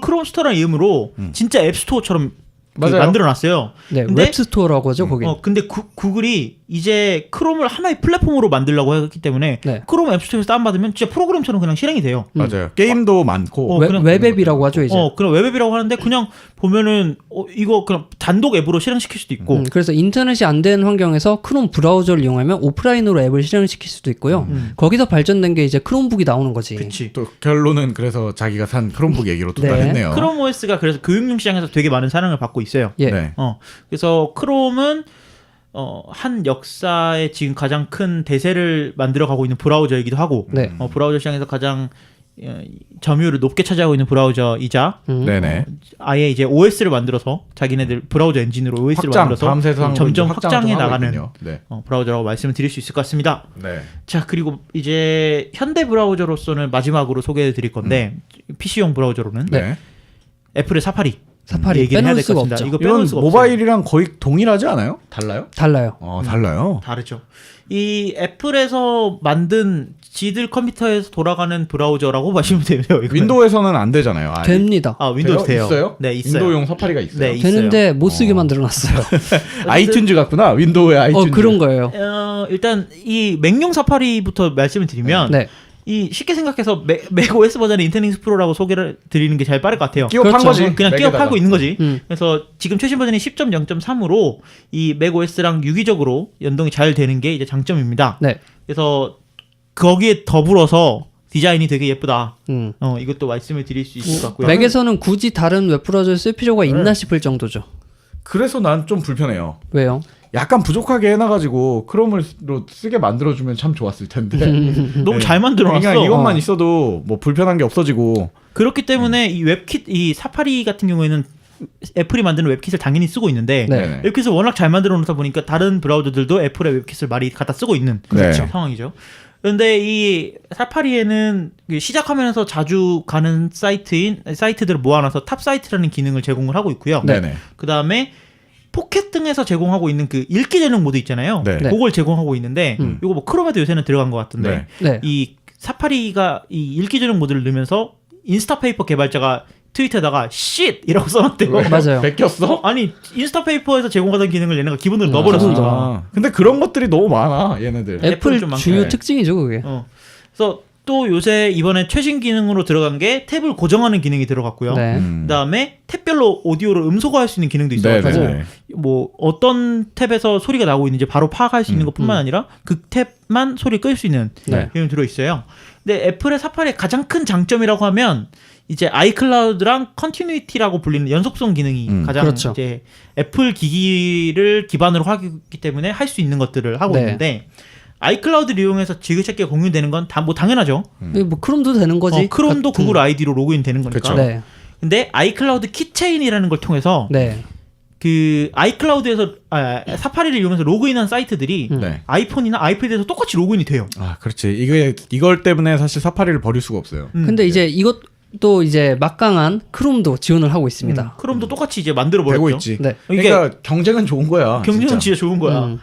크롬 스토어라는 이름으로 진짜 앱 스토어처럼 맞아요. 만들어놨어요. 네, 근데 웹스토어라고 하죠, 거기. 근데 구글이 이제 크롬을 하나의 플랫폼으로 만들려고 했기 때문에 네. 크롬 앱스토어에서 다운받으면 진짜 프로그램처럼 그냥 실행이 돼요. 맞아요. 게임도 많고. 그냥- 웹앱이라고 하죠, 이제. 그냥 웹앱이라고 하는데 그냥 보면은 이거 그냥 단독 앱으로 실행시킬 수도 있고 그래서 인터넷이 안 되는 환경에서 크롬 브라우저를 이용하면 오프라인으로 앱을 실행시킬 수도 있고요. 거기서 발전된 게 이제 크롬북이 나오는 거지. 그치. 또 결론은 그래서 자기가 산 크롬북 얘기로 네. 도달했네요. 크롬 OS가 그래서 교육용 시장에서 되게 많은 사랑을 받고 있어요. 예. 네. 그래서 크롬은 한 역사의 지금 가장 큰 대세를 만들어가고 있는 브라우저이기도 하고 네. 브라우저 시장에서 가장 점유율을 높게 차지하고 있는 브라우저이자 네네. 아예 이제 OS를 만들어서 자기네들 브라우저 엔진으로 OS를 확장, 만들어서 다음 세상으로 점점 이제 확장을 확장해 좀 하고 나가는 있군요. 네. 브라우저라고 말씀을 드릴 수 있을 것 같습니다. 네. 자, 그리고 이제 현대 브라우저로서는 마지막으로 소개해 드릴 건데 PC용 브라우저로는 네. 애플의 사파리 빼놓을 얘기를 해야 될 것 수가 같습니다. 없죠. 이거 빼놓을 이건 수가 모바일이랑 거의 동일하지 않아요? 달라요? 달라요. 달라요. 다르죠. 이 애플에서 만든 지들 컴퓨터에서 돌아가는 브라우저라고 보시면 돼요. 이거는. 윈도우에서는 안 되잖아요. 아예. 됩니다. 윈도우에서 돼요. 있어요? 네, 있어요. 윈도우용 사파리가 있어요. 네, 있어요. 되는데 못 쓰게 만들어놨어요. 아이튠즈 같구나. 윈도우의 아이튠즈. 그런 거예요. 일단 이 맥용 사파리부터 말씀을 드리면 네. 이 쉽게 생각해서 맥 OS 버전의 인터넷 익스플로러라고 소개를 드리는 게 제일 빠를 것 같아요. 끼워 판 그렇죠. 거지. 그냥 끼워 맥에다가. 팔고 있는 거지. 음. 그래서 지금 최신 버전이 10.0.3으로 이 맥 OS랑 유기적으로 연동이 잘 되는 게 이제 장점입니다. 네. 그래서 거기에 더불어서 디자인이 되게 예쁘다. 음. 이것도 말씀을 드릴 수 있을 것 같고요. 맥에서는 굳이 다른 웹브라우저를 쓸 필요가 있나 싶을 정도죠. 그래서 난 좀 불편해요. 왜요? 약간 부족하게 해놔가지고 크롬으로 쓰게 만들어주면 참 좋았을 텐데. 너무 잘 만들어놨어. 그냥 이것만 있어도 뭐 불편한 게 없어지고. 그렇기 때문에 이 웹킷, 이 사파리 같은 경우에는 애플이 만드는 웹킷을 당연히 쓰고 있는데 네. 웹킷을 워낙 잘 만들어 놓다 보니까 다른 브라우저들도 애플의 웹킷을 많이 갖다 쓰고 있는 그렇죠. 상황이죠. 그런데 이 사파리에는 시작 화면에서 자주 가는 사이트들을 모아놔서 탑 사이트라는 기능을 제공을 하고 있고요. 네네. 그 다음에 포켓 등에서 제공하고 있는 그 읽기 전용 모드 있잖아요. 네. 그걸 제공하고 있는데 이거 뭐 크롬에도 요새는 들어간 것 같은데 네. 이 사파리가 이 읽기 전용 모드를 넣으면서 인스타페이퍼 개발자가 트위터에다가 shit 이라고 써놨대요. 맞아요. 베꼈어? 아니 인스타페이퍼에서 제공하던 기능을 얘네가 기본으로 넣어버렸어. 근데 그런 것들이 너무 많아 얘네들. 애플 좀 많게. 주요 특징이죠 그게. 그래서 또 요새 이번에 최신 기능으로 들어간 게 탭을 고정하는 기능이 들어갔고요. 네. 그다음에 탭별로 오디오를 음소거할 수 있는 기능도 있어가지고 네네네. 뭐 어떤 탭에서 소리가 나오고 있는지 바로 파악할 수 있는 것뿐만 아니라 그 탭만 소리 끌 수 있는 네. 기능이 들어있어요. 근데 애플의 사파리의 가장 큰 장점이라고 하면 이제 아이클라우드랑 컨티뉴이티라고 불리는 연속성 기능이 가장 그렇죠. 이제 애플 기기를 기반으로 하기 때문에 할 수 있는 것들을 하고 네. 있는데 아이클라우드를 이용해서 지그재그에 공유되는 건 다 뭐 당연하죠. 뭐 크롬도 되는 거지. 크롬도 구글 아이디로 로그인 되는 거니까. 그쵸. 네. 근데 아이클라우드 키체인이라는 걸 통해서 네. 그 아이클라우드에서 사파리를 이용해서 로그인한 사이트들이 네. 아이폰이나 아이패드에서 똑같이 로그인이 돼요. 아 그렇지. 이걸 때문에 사실 사파리를 버릴 수가 없어요. 근데 이제 이것도 이제 막강한 크롬도 지원을 하고 있습니다. 크롬도 똑같이 이제 만들어 버렸죠. 되고 있지. 네. 그러니까 경쟁은 좋은 거야. 경쟁은 진짜. 진짜 좋은 거야.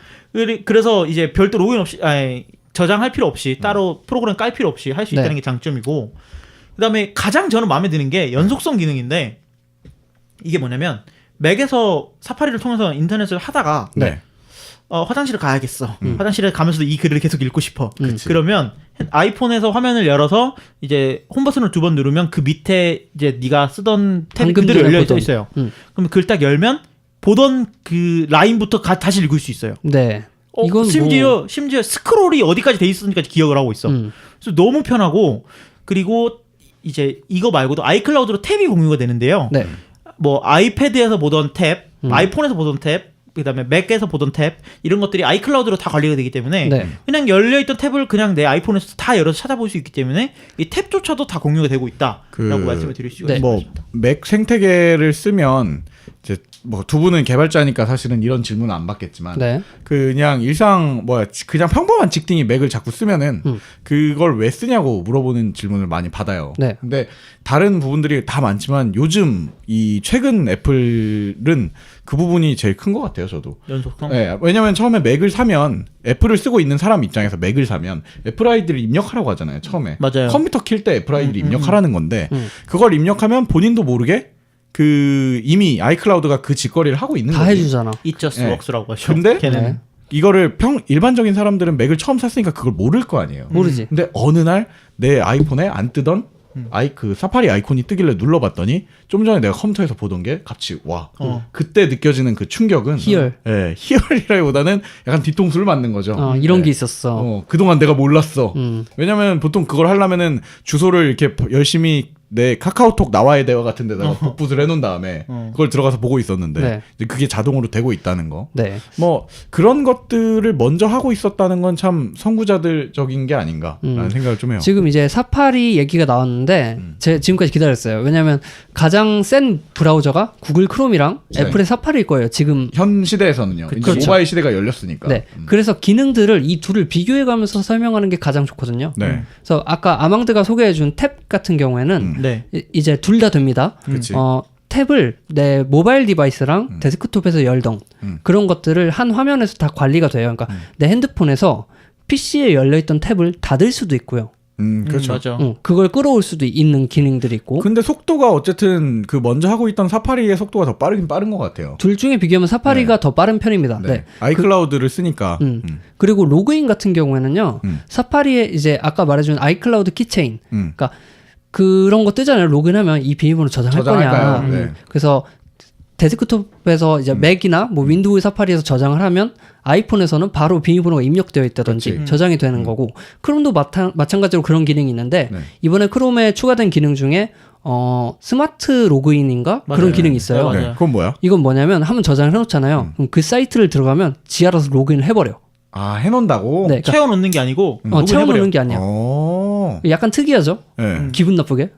그래서 이제 별도 로그인 없이 저장할 필요 없이 따로 프로그램 깔 필요 없이 할 수 있다는 네. 게 장점이고, 그다음에 가장 저는 마음에 드는 게 연속성 기능인데 이게 뭐냐면 맥에서 사파리를 통해서 인터넷을 하다가 네. 화장실을 가야겠어. 화장실에 가면서도 이 글을 계속 읽고 싶어. 그치. 그러면 아이폰에서 화면을 열어서 이제 홈 버튼을 2번 누르면 그 밑에 이제 네가 쓰던 탭이 방금 그대로 전에 열려 보던. 있어요. 그럼 그걸 딱 열면 보던 그 라인부터 다시 읽을 수 있어요. 네. 이건 심지어 스크롤이 어디까지 돼 있었는지까지 기억을 하고 있어. 그래서 너무 편하고, 그리고 이제 이거 말고도 아이클라우드로 탭이 공유가 되는데요. 네. 뭐 아이패드에서 보던 탭, 아이폰에서 보던 탭, 그다음에 맥에서 보던 탭, 이런 것들이 아이클라우드로 다 관리가 되기 때문에 네. 그냥 열려있던 탭을 그냥 내 아이폰에서 다 열어서 찾아볼 수 있기 때문에 이 탭조차도 다 공유가 되고 있다라고 말씀을 드릴 수가 네. 있습니다. 뭐 맥 생태계를 쓰면 이제 뭐 두 분은 개발자니까 사실은 이런 질문은 안 받겠지만 네. 그냥 그냥 평범한 직딩이 맥을 자꾸 쓰면은 그걸 왜 쓰냐고 물어보는 질문을 많이 받아요. 네. 근데 다른 부분들이 다 많지만 요즘 이 최근 애플은 그 부분이 제일 큰 것 같아요, 저도. 연속성. 네, 왜냐면 처음에 맥을 사면 애플을 쓰고 있는 사람 입장에서 맥을 사면 애플 아이디를 입력하라고 하잖아요, 처음에. 맞아요. 컴퓨터 킬 때 애플 아이디를 입력하라는 건데 그걸 입력하면 본인도 모르게 그 이미 아이클라우드가 그 직거래를 하고 있는 다 거지. 해주잖아. It just 네. works라고 하죠. 근데 걔네는. 네. 이거를 일반적인 사람들은 맥을 처음 샀으니까 그걸 모를 거 아니에요. 모르지. 근데 어느 날 내 아이폰에 안 뜨던 그 사파리 아이콘이 뜨길래 눌러봤더니 좀 전에 내가 컴퓨터에서 보던 게 같이 와. 그때 느껴지는 그 충격은 희열. 예, 희열이라기보다는 약간 뒤통수를 맞는 거죠. 이런 네. 게 있었어. 그동안 내가 몰랐어. 음. 왜냐면 보통 그걸 하려면은 주소를 이렇게 열심히 내 카카오톡 나와의 대화 같은 데다가 복붙을 해놓은 다음에 그걸 들어가서 보고 있었는데 네. 이제 그게 자동으로 되고 있다는 거. 네. 뭐 그런 것들을 먼저 하고 있었다는 건 참 선구자들적인 게 아닌가라는 생각을 좀 해요. 지금 이제 사파리 얘기가 나왔는데 제가 지금까지 기다렸어요. 왜냐하면 가장 센 브라우저가 구글 크롬이랑 네. 애플의 사파리일 거예요. 지금. 현 시대에서는요. 이제 그렇죠. 모바일 시대가 열렸으니까. 네. 그래서 기능들을 이 둘을 비교해가면서 설명하는 게 가장 좋거든요. 네. 그래서 아까 아망드가 소개해준 탭 같은 경우에는 네. 이제 둘 다 됩니다. 그치. 탭을 내 모바일 디바이스랑 데스크톱에서 열던 그런 것들을 한 화면에서 다 관리가 돼요. 그러니까 내 핸드폰에서 PC에 열려있던 탭을 닫을 수도 있고요. 그렇죠. 맞아. 그걸 끌어올 수도 있는 기능들이 있고. 근데 속도가 어쨌든 그 먼저 하고 있던 사파리의 속도가 더 빠르긴 빠른 것 같아요. 둘 중에 비교하면 사파리가 네. 더 빠른 편입니다. 네. 네. 아이클라우드를 쓰니까. 그리고 로그인 같은 경우에는요. 사파리에 이제 아까 말해준 아이클라우드 키체인. 그러니까 그런 거 뜨잖아요. 로그인하면 이 비밀번호 저장할 저장할까요? 거냐. 네. 그래서 데스크톱에서 이제 맥이나 뭐 윈도우 사파리에서 저장을 하면 아이폰에서는 바로 비밀번호가 입력되어 있다든지 그치. 저장이 되는 거고 크롬도 마찬가지로 그런 기능이 있는데 네. 이번에 크롬에 추가된 기능 중에 스마트 로그인인가 맞아요. 그런 기능이 있어요. 네, 네. 맞아요. 그건 뭐야? 이건 뭐냐면 한번 저장을 해놓잖아요. 그럼 그 사이트를 들어가면 지 알아서 로그인을 해버려. 아, 해놓는다고? 네, 그러니까 채워놓는 게 아니고 채워놓는 게 아니야. 약간 특이하죠. 네. 기분 나쁘게.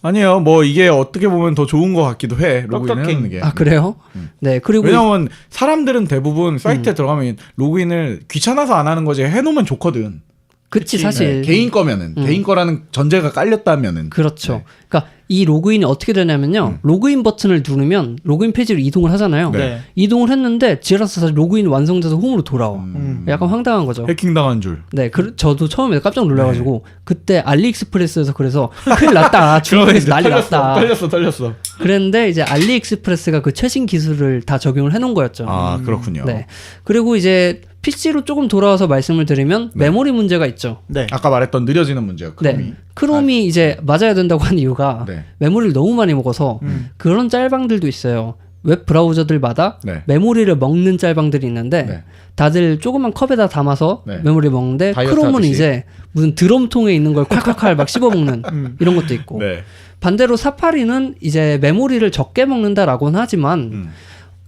아니에요. 뭐 이게 어떻게 보면 더 좋은 것 같기도 해. 로그인 똑똑해. 해놓는 게. 아 그래요? 네 그리고 왜냐면 사람들은 대부분 사이트에 들어가면 로그인을 귀찮아서 안 하는 거지 해놓으면 좋거든. 그치 네, 사실 개인 거면은 개인 거라는 전제가 깔렸다면은 그렇죠. 네. 그러니까 이 로그인이 어떻게 되냐면요. 로그인 버튼을 누르면 로그인 페이지로 이동을 하잖아요. 네. 이동을 했는데 지라서 사실 로그인 완성돼서 홈으로 돌아와. 약간 황당한 거죠. 해킹 당한 줄. 네, 저도 처음에 깜짝 놀라가지고 그때 알리익스프레스에서 그래서 큰일 났다. 중국에서 난리 났다. 털렸어. 그랬는데 이제 알리익스프레스가 그 최신 기술을 다 적용을 해놓은 거였죠. 아 그렇군요. 네. 그리고 이제 PC로 조금 돌아와서 말씀을 드리면 메모리 문제가 있죠. 네. 아까 말했던 느려지는 문제요. 크롬이. 네. 크롬이 이제 맞아야 된다고 한 이유가 네. 메모리를 너무 많이 먹어서 그런 짤방들도 있어요. 웹 브라우저들마다 네. 메모리를 먹는 짤방들이 있는데 네. 다들 조그만 컵에다 담아서 네. 메모리 먹는데 다이어트 크롬은 하듯이. 이제 무슨 드럼통에 있는 걸 콸콸콸 막 씹어먹는 이런 것도 있고 네. 반대로 사파리는 이제 메모리를 적게 먹는다라고는 하지만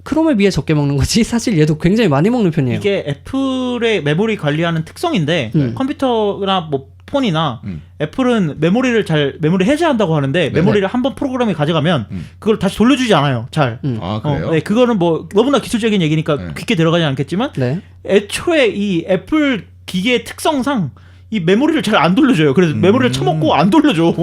크롬에 비해 적게 먹는 거지 사실 얘도 굉장히 많이 먹는 편이에요. 이게 애플의 메모리 관리하는 특성인데 컴퓨터나 뭐 폰이나 애플은 메모리 해제한다고 하는데 메모리를 한번 프로그램이 가져가면 그걸 다시 돌려주지 않아요. 잘. 아 그래요? 네, 그거는 뭐 너무나 기술적인 얘기니까 네. 깊게 들어가지 않겠지만 네. 애초에 이 애플 기계의 특성상 이 메모리를 잘 안 돌려줘요. 그래서 메모리를 쳐먹고 안 돌려줘.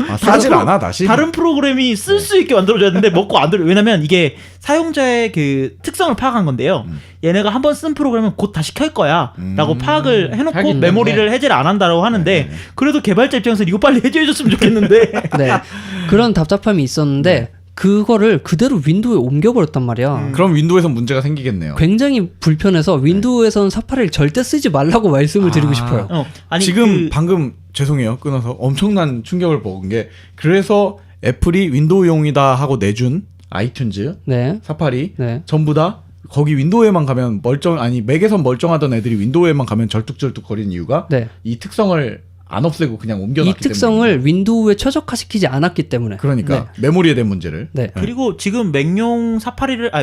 아, 사질 않아 다시? 다른 프로그램이 쓸 수 있게 만들어졌는데 먹고 안 돌려. 왜냐면 이게 사용자의 그 특성을 파악한 건데요. 얘네가 한번 쓴 프로그램은 곧 다시 켤 거야라고 파악을 해놓고 하기 때문에. 메모리를 해제를 안 한다고 하는데 네. 그래도 개발자 입장에서 이거 빨리 해제해줬으면 좋겠는데. 네. 그런 답답함이 있었는데 그거를 그대로 윈도우에 옮겨버렸단 말이야. 그럼 윈도우에서 문제가 생기겠네요. 굉장히 불편해서 윈도우에서는 사파리를 절대 쓰지 말라고 말씀을 드리고 싶어요. 아니 지금 방금 죄송해요 끊어서 엄청난 충격을 먹은 게 그래서 애플이 윈도우용이다 하고 내준 아이튠즈, 네. 사파리 네. 전부 다 거기 윈도우에만 가면 맥에선 멀쩡하던 애들이 윈도우에만 가면 절뚝절뚝 거리는 이유가 네. 이 특성을 안 없애고 그냥 옮겨놨기 이 특성을 때문에. 윈도우에 최적화시키지 않았기 때문에. 그러니까 메모리에 대한 문제를 네. 그리고 지금 맥용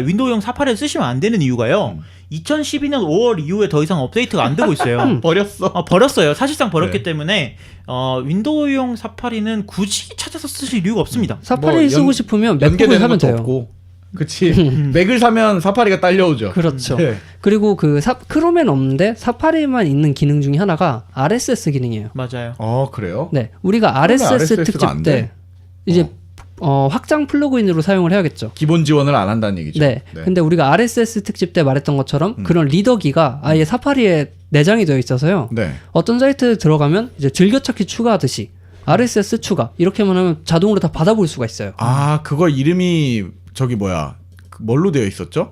윈도우용 사파리를 쓰시면 안 되는 이유가요. 2012년 5월 이후에 더 이상 업데이트가 안 되고 있어요. 버렸어. 버렸어요. 사실상 버렸기 네. 때문에 윈도우용 사파리는 굳이 찾아서 쓰실 이유가 없습니다. 사파리 뭐 쓰고 싶으면 맥북을 연계되는 사면 것도 돼요. 없고. 그치. 맥을 사면 사파리가 딸려오죠. 그렇죠. 네. 그리고 그 크롬엔 없는데 사파리만 있는 기능 중에 하나가 RSS 기능이에요. 맞아요. 그래요? 네, 우리가 RSS RSS가 특집 안 때 돼? 이제 확장 플러그인으로 사용을 해야겠죠. 기본 지원을 안 한다는 얘기죠. 네. 근데 우리가 RSS 특집 때 말했던 것처럼 그런 리더기가 아예 사파리에 내장이 되어 있어서요. 네. 어떤 사이트에 들어가면 이제 즐겨찾기 추가하듯이 RSS 추가 이렇게만 하면 자동으로 다 받아볼 수가 있어요. 아, 그거 이름이 저기 뭐야? 뭘로 되어 있었죠?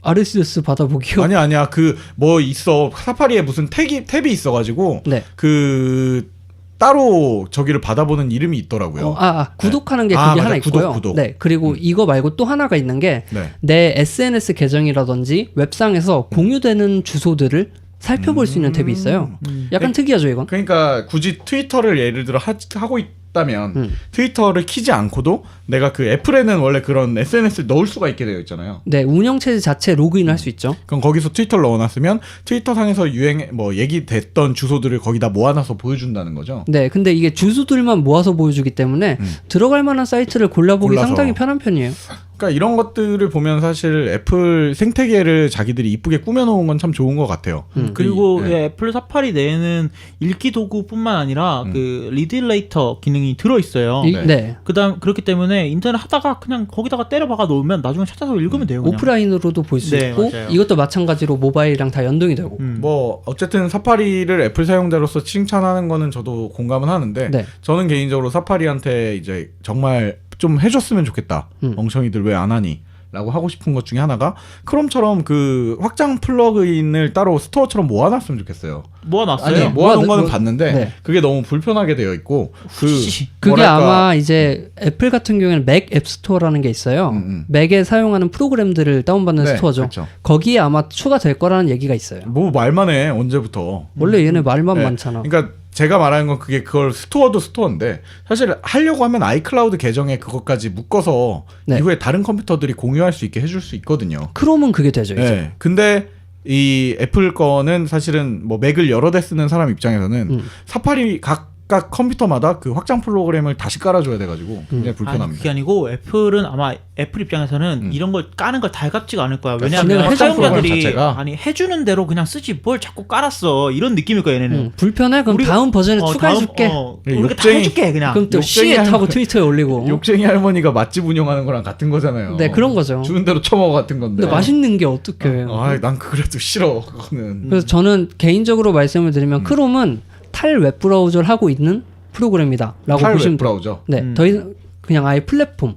RSS 받아보기요. 아니야. 그 뭐 있어. 사파리에 무슨 탭이 있어가지고 네. 그 따로 저기를 받아보는 이름이 있더라고요. 구독하는 게 그게 맞아. 하나 있고요. 구독. 네. 그리고 이거 말고 또 하나가 있는 게 내 네. SNS 계정이라든지 웹상에서 공유되는 주소들을 살펴볼 수 있는 탭이 있어요. 약간 특이하죠, 이건? 그러니까 굳이 트위터를 예를 들어 하고 있다면 트위터를 키지 않고도 내가 그 애플에는 원래 그런 SNS를 넣을 수가 있게 되어 있잖아요. 네, 운영체제 자체 로그인을 할 수 있죠. 그럼 거기서 트위터를 넣어놨으면 트위터 상에서 얘기됐던 주소들을 거기다 모아놔서 보여준다는 거죠. 네, 근데 이게 주소들만 모아서 보여주기 때문에 들어갈 만한 사이트를 골라보기 골라서. 상당히 편한 편이에요. 그러니까 이런 것들을 보면 사실 애플 생태계를 자기들이 이쁘게 꾸며놓은 건 참 좋은 것 같아요. 그리고 네. 애플 사파리 내에는 읽기 도구뿐만 아니라 그 리딜레이터 기능이 들어 있어요. 네. 그렇기 때문에 인터넷 하다가 그냥 거기다가 때려 박아 놓으면 나중에 찾아서 읽으면 돼요. 그냥. 오프라인으로도 볼 수 네, 있고 맞아요. 이것도 마찬가지로 모바일이랑 다 연동이 되고. 뭐 어쨌든 사파리를 애플 사용자로서 칭찬하는 거는 저도 공감은 하는데 네. 저는 개인적으로 사파리한테 이제 정말 좀 해줬으면 좋겠다. 멍청이들 왜 안 하니? 라고 하고 싶은 것 중에 하나가 크롬처럼 그 확장 플러그인을 따로 스토어처럼 모아놨으면 좋겠어요. 모아놨어요. 아니, 모아놓은 거는 뭐, 봤는데 네. 그게 너무 불편하게 되어 있고 그게 뭐랄까, 아마 이제 애플 같은 경우에는 맥 앱스토어라는 게 있어요. 맥에 사용하는 프로그램들을 다운받는 네, 스토어죠. 그렇죠. 거기에 아마 추가될 거라는 얘기가 있어요. 뭐 말만 해 언제부터. 원래 얘네 말만 네. 많잖아. 그러니까 제가 말하는 건 그걸 스토어도 스토어인데 사실 하려고 하면 아이클라우드 계정에 그것까지 묶어서 네. 이후에 다른 컴퓨터들이 공유할 수 있게 해줄 수 있거든요. 크롬은 그게 되죠. 이제. 네. 근데 이 애플 거는 사실은 뭐 맥을 여러 대 쓰는 사람 입장에서는 사파리 각각 컴퓨터마다 그 확장 프로그램을 다시 깔아줘야 돼가지고 굉장히 불편합니다. 그게 아니고 애플은 아마 애플 입장에서는 이런 걸 까는 걸 달갑지가 않을 거야. 진행을 왜냐하면 해줄 사용자들이 자체가? 아니 해주는 대로 그냥 쓰지 뭘 자꾸 깔았어 이런 느낌일 거야 얘네는. 불편해? 그럼 다음 버전에 추가해줄게. 우리가 다 욕쟁이- 해줄게 그냥. 그럼 또 욕쟁이 시에 타고 할머니- 트위터에 올리고. 욕쟁이 할머니가 맛집 운영하는 거랑 같은 거잖아요. 네, 그런 거죠. 주는 대로 처먹어 같은 건데. 근데 맛있는 게 어떡해. 난 그래도 싫어 그거는. 그래서 저는 개인적으로 말씀을 드리면 크롬은 탈 웹브라우저를 하고 있는 프로그램이다라고 탈 보시면 돼요. 웹브라우저. 네, 더 이상 그냥 아예 플랫폼.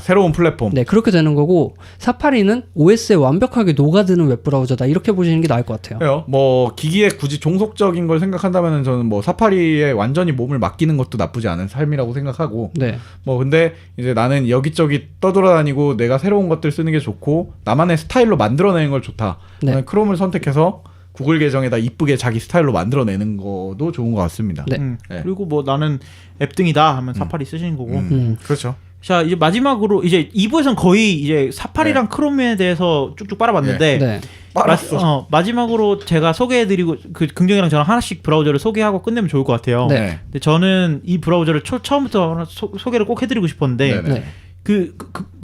새로운 플랫폼. 네, 그렇게 되는 거고 사파리는 OS에 완벽하게 녹아드는 웹브라우저다 이렇게 보시는 게 나을 것 같아요. 그래요. 뭐 기기에 굳이 종속적인 걸 생각한다면 저는 뭐 사파리에 완전히 몸을 맡기는 것도 나쁘지 않은 삶이라고 생각하고. 네, 뭐 근데 이제 나는 여기저기 떠돌아다니고 내가 새로운 것들 쓰는 게 좋고 나만의 스타일로 만들어내는 걸 좋다. 네. 나는 크롬을 선택해서 구글 계정에다 이쁘게 자기 스타일로 만들어내는 것도 좋은 것 같습니다. 네. 네. 그리고 뭐 나는 앱등이다 하면 사파리 쓰시는 거고. 그렇죠. 자 이제 마지막으로 이제 2부에서는 거의 이제 사파리랑 크롬에 대해서 쭉쭉 빨아봤는데 네, 빨았어. 마지막으로 제가 소개해드리고 그 긍정이랑 저랑 하나씩 브라우저를 소개하고 끝내면 좋을 것 같아요. 네. 근데 저는 이 브라우저를 처음부터 소개를 꼭 해드리고 싶었는데 네네. 네. 그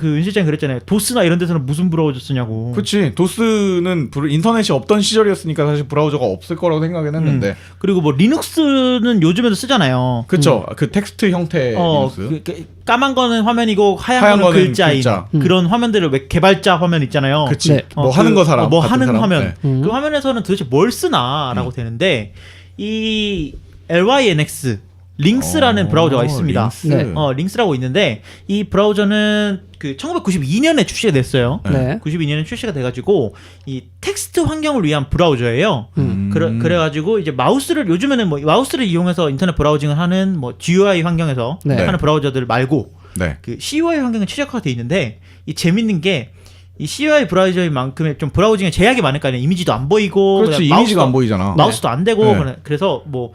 은 실장이 그랬잖아요. 도스나 이런 데서는 무슨 브라우저 쓰냐고. 그렇지. 도스는 인터넷이 없던 시절이었으니까 사실 브라우저가 없을 거라고 생각은 했는데. 그리고 뭐 리눅스는 요즘에도 쓰잖아요. 그렇죠. 그 텍스트 형태 리눅스. 까만 거는 화면이고 하얀 거는 글자인 글자. 그런 화면들을 왜 개발자 화면 있잖아요. 그치. 네. 뭐 하는 거 사람. 뭐 같은 하는 사람. 화면. 네. 그 화면에서는 도대체 뭘 쓰나라고 되는데 이 LYNX 링스라는 브라우저가 있습니다. 링스. 네. 링스라고 있는데 이 브라우저는 그 1992년에 출시가 됐어요. 네. 92년에 출시가 돼가지고 이 텍스트 환경을 위한 브라우저예요. 그래가지고 이제 요즘에는 뭐 마우스를 이용해서 인터넷 브라우징을 하는 뭐 GUI 환경에서 네. 하는 브라우저들 말고 네. 그 CUI 환경은 최적화가 돼 있는데 이 재밌는 게 이 CUI 브라우저인 만큼의 좀 브라우징에 제약이 많으니까 이미지도 안 보이고 그렇지. 이미지가 안 보이잖아. 마우스도 안 되고 네. 그래서 뭐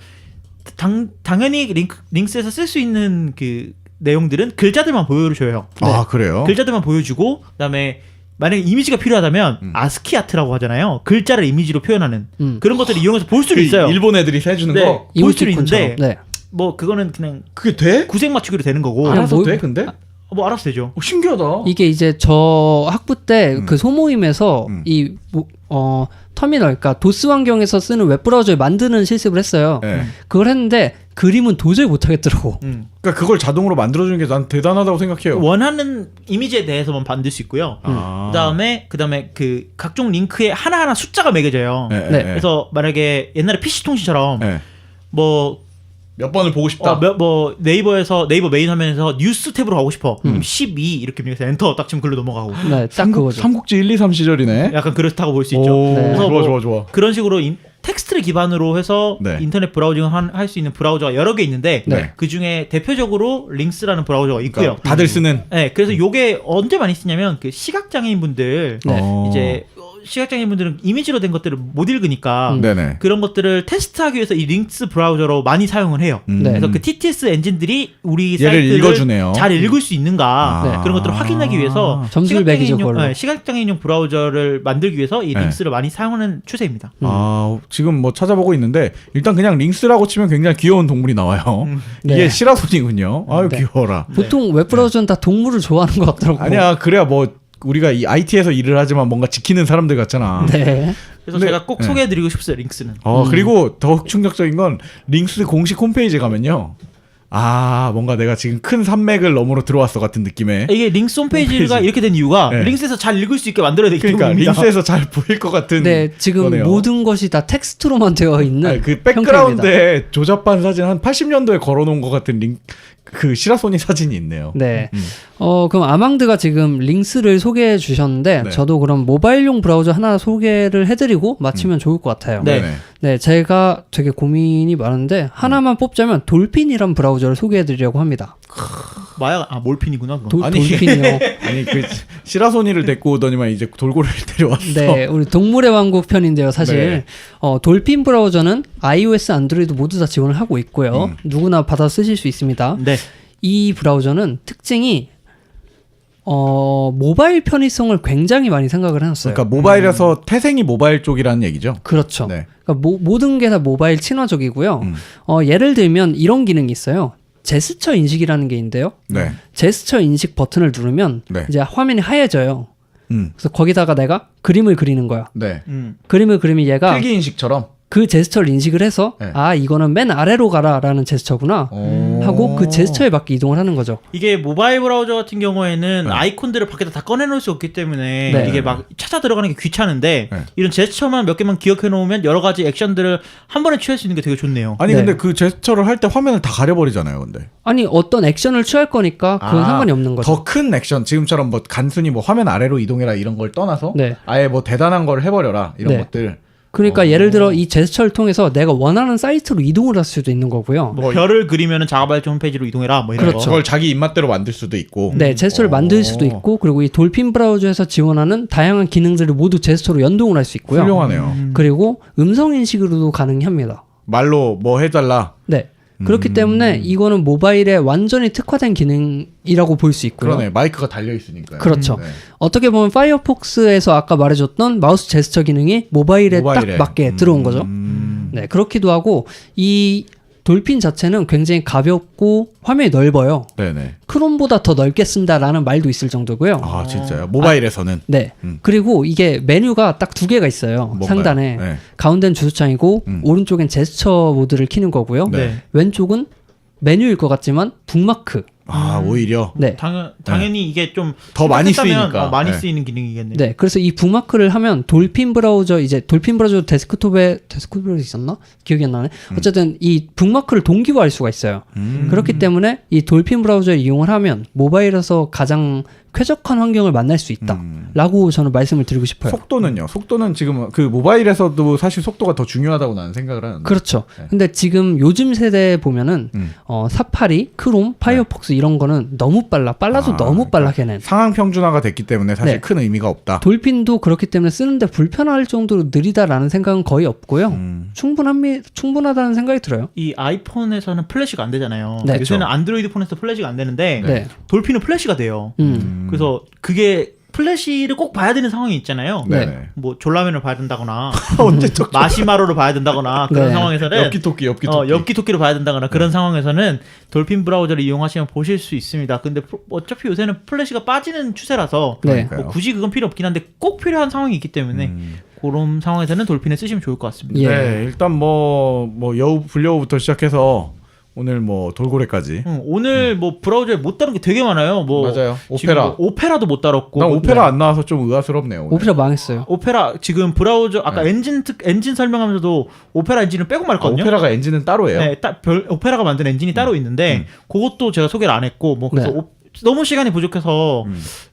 당연히 링스에서 쓸 수 있는 그 내용들은 글자들만 보여줘요. 아, 그래요? 글자들만 보여주고 그다음에 만약에 이미지가 필요하다면 아스키 아트라고 하잖아요. 글자를 이미지로 표현하는 그런 것들을 이용해서 볼 수는 있어요. 일본 애들이 해주는 네. 거. 볼 수는 있는데 네. 뭐 그거는 그냥 그게 돼? 구색 맞추기로 되는 거고. 알아서 뭐- 돼? 근데? 뭐 알아서 되죠. 신기하다. 이게 이제 저 학부 때 그 소모임에서 터미널, 그러니까 도스 환경에서 쓰는 웹브라우저를 만드는 실습을 했어요. 네. 그걸 했는데 그림은 도저히 못하겠더라고. 그러니까 그걸 자동으로 만들어주는 게 난 대단하다고 생각해요. 원하는 이미지에 대해서만 만들 수 있고요. 그다음에 그 각종 링크에 하나하나 숫자가 매겨져요. 네, 네. 그래서 만약에 옛날에 PC 통신처럼 뭐 몇 번을 보고 싶다. 뭐 네이버 메인 화면에서 뉴스 탭으로 가고 싶어. 그럼 12 이렇게 밀면서 엔터 딱 치면 글로 넘어가고. 네, 딱 그거죠. 삼국지 1, 2, 3 시절이네. 약간 그렇다고 볼 수 있죠. 오, 네. 그래서 좋아, 뭐 좋아. 그런 식으로 텍스트를 기반으로 해서 네. 인터넷 브라우징을 할 수 있는 브라우저가 여러 개 있는데 네. 그 중에 대표적으로 링스라는 브라우저가 있고요. 그러니까 다들 쓰는. 네, 그래서 요게 언제 많이 쓰냐면 그 시각장애인 분들 네. 이제 시각장애인 분들은 이미지로 된 것들을 못 읽으니까 네네. 그런 것들을 테스트하기 위해서 이 링스 브라우저로 많이 사용을 해요. 네. 그래서 그 TTS 엔진들이 우리 얘를 사이트를 읽어주네요. 잘 읽을 수 있는가 네. 그런 것들을 확인하기 위해서 점수를 매기죠, 그걸로. 시각장애인용 브라우저를 만들기 위해서 이 네. 링스를 많이 사용하는 추세입니다. 지금 뭐 찾아보고 있는데 일단 그냥 링스라고 치면 굉장히 귀여운 동물이 나와요. 네. 이게 시라손이군요. 아유 네. 귀여워라. 보통 웹브라우저는 다 동물을 좋아하는 것 같더라고. 아니야 그래야 뭐 우리가 이 IT에서 일을 하지만 뭔가 지키는 사람들 같잖아. 네. 그래서 근데- 제가 꼭 네. 소개해드리고 싶어요 링스는. 그리고 더욱 충격적인 건 링스 공식 홈페이지에 가면요. 뭔가 내가 지금 큰 산맥을 너머로 들어왔어 같은 느낌의. 이게 링스 홈페이지가 홈페이지. 이렇게 된 이유가 네. 링스에서 잘 읽을 수 있게 만들어야 되기 그러니까 때문입니다. 링스에서 잘 보일 것 같은. 네, 지금 거네요. 모든 것이 다 텍스트로만 되어 있는 아니, 그 형태입니다. 백그라운드에 조잡한 사진 한 80년도에 걸어놓은 것 같은 그 시라소니 사진이 있네요. 네. 그럼 아망드가 지금 링스를 소개해 주셨는데 네. 저도 그럼 모바일용 브라우저 하나 소개를 해드리고 마치면 좋을 것 같아요. 네. 네네. 네, 제가 되게 고민이 많은데 하나만 뽑자면 돌핀이란 브라우저를 소개해 드리려고 합니다. 마약 몰핀이구나. 그건. 돌핀이요. 아니 그 시라소니를 데리고 오더니만 이제 돌고래를 데려왔어. 네, 우리 동물의 왕국 편인데요. 사실 네. 돌핀 브라우저는 iOS, 안드로이드 모두 다 지원을 하고 있고요. 누구나 받아 쓰실 수 있습니다. 네. 이 브라우저는 특징이 모바일 편의성을 굉장히 많이 생각을 해놨어요. 그러니까 모바일에서 태생이 모바일 쪽이라는 얘기죠. 그렇죠. 네. 그러니까 모든 게 다 모바일 친화적이고요. 예를 들면 이런 기능이 있어요. 제스처 인식이라는 게 있는데요. 네. 제스처 인식 버튼을 누르면 네. 이제 화면이 하얘져요. 음. 그래서 거기다가 내가 그림을 그리는 거야. 네. 그림을 그리면 얘가 필기 인식처럼. 그 제스처를 인식을 해서 네. 아 이거는 맨 아래로 가라라는 제스처구나 하고 그 제스처에 맞게 이동을 하는 거죠. 이게 모바일 브라우저 같은 경우에는 네. 아이콘들을 밖에다 다 꺼내놓을 수 없기 때문에 네. 이게 막 찾아 들어가는 게 귀찮은데 네. 이런 제스처만 몇 개만 기억해 놓으면 여러 가지 액션들을 한 번에 취할 수 있는 게 되게 좋네요. 아니 네. 근데 그 제스처를 할 때 화면을 다 가려버리잖아요. 근데. 아니 어떤 액션을 취할 거니까 그건 상관이 없는 거죠. 더 큰 액션 지금처럼 뭐 간순히 뭐 화면 아래로 이동해라 이런 걸 떠나서 네. 아예 뭐 대단한 걸 해버려라 이런 네. 것들. 그러니까 예를 들어 이 제스처를 통해서 내가 원하는 사이트로 이동을 할 수도 있는 거고요. 뭐 별을 그리면은 자가발전 홈페이지로 이동해라 뭐 이런 그렇죠. 거. 그걸 자기 입맛대로 만들 수도 있고. 네, 제스처를 만들 수도 있고 그리고 이 돌핀 브라우저에서 지원하는 다양한 기능들을 모두 제스처로 연동을 할 수 있고요. 훌륭하네요. 그리고 음성 인식으로도 가능합니다. 말로 뭐 해달라. 네. 그렇기 때문에 이거는 모바일에 완전히 특화된 기능이라고 볼 수 있고요. 그러네. 마이크가 달려 있으니까요. 그렇죠. 네. 어떻게 보면 파이어폭스에서 아까 말해줬던 마우스 제스처 기능이 모바일에 딱 맞게 들어온 거죠. 네, 그렇기도 하고 이 돌핀 자체는 굉장히 가볍고 화면이 넓어요. 네네. 크롬보다 더 넓게 쓴다라는 말도 있을 정도고요. 아 진짜요? 모바일에서는. 네. 그리고 이게 메뉴가 딱 두 개가 있어요. 뭔가요? 상단에. 네. 가운데는 주소창이고 오른쪽엔 제스처 모드를 키는 거고요. 네. 왼쪽은 메뉴일 것 같지만 북마크. 아 오히려. 네. 당연히 이게 좀 더 많이 생각했다면, 쓰이니까. 많이 네. 쓰이는 기능이겠네요. 네. 그래서 이 북마크를 하면 돌핀 브라우저 이제 돌핀 브라우저 데스크톱에 있었나? 기억이 안 나네. 어쨌든 이 북마크를 동기화할 수가 있어요. 그렇기 때문에 이 돌핀 브라우저를 이용을 하면 모바일에서 가장 쾌적한 환경을 만날 수 있다라고 저는 말씀을 드리고 싶어요. 속도는요? 속도는 지금 그 모바일에서도 사실 속도가 더 중요하다고 나는 생각을 하는데. 그렇죠. 네. 근데 지금 요즘 세대 보면은 사파리, 크롬, 파이어폭스 이런 거는 너무 빨라도 너무 빨라 걔는. 상황 평준화가 됐기 때문에 사실 네. 큰 의미가 없다. 돌핀도 그렇기 때문에 쓰는데 불편할 정도로 느리다라는 생각은 거의 없고요. 충분하다는 생각이 들어요. 이 아이폰에서는 플래시가 안 되잖아요. 네. 요새는 안드로이드 폰에서 플래시가 안 되는데 네. 돌핀은 플래시가 돼요. 그래서 그게 플래시를 꼭 봐야 되는 상황이 있잖아요. 네네. 뭐 졸라맨을 봐야 된다거나 언제 또 마시마로를 봐야 된다거나 그런 네. 상황에서는 엽기토끼. 엽기토끼를 봐야 된다거나 그런 상황에서는 돌핀 브라우저를 이용하시면 보실 수 있습니다. 근데 어차피 요새는 플래시가 빠지는 추세라서 네. 뭐 굳이 그건 필요 없긴 한데 꼭 필요한 상황이 있기 때문에 그런 상황에서는 돌핀을 쓰시면 좋을 것 같습니다. 예. 네, 일단 뭐 여우 불려우부터 시작해서 오늘 뭐 돌고래까지. 오늘 뭐 브라우저에 못 다룬 게 되게 많아요. 뭐 맞아요. 지금 오페라. 뭐 오페라도 못 다뤘고. 난 뭐 오페라 안 나와서 좀 의아스럽네요. 오늘. 오페라 망했어요. 오페라 지금 브라우저 아까 엔진 설명하면서도 오페라 엔진을 빼고 말거든요. 오페라가 엔진은 따로예요. 네, 오페라가 만든 엔진이 따로 있는데 그것도 제가 소개를 안 했고 뭐 그래서 네. 너무 시간이 부족해서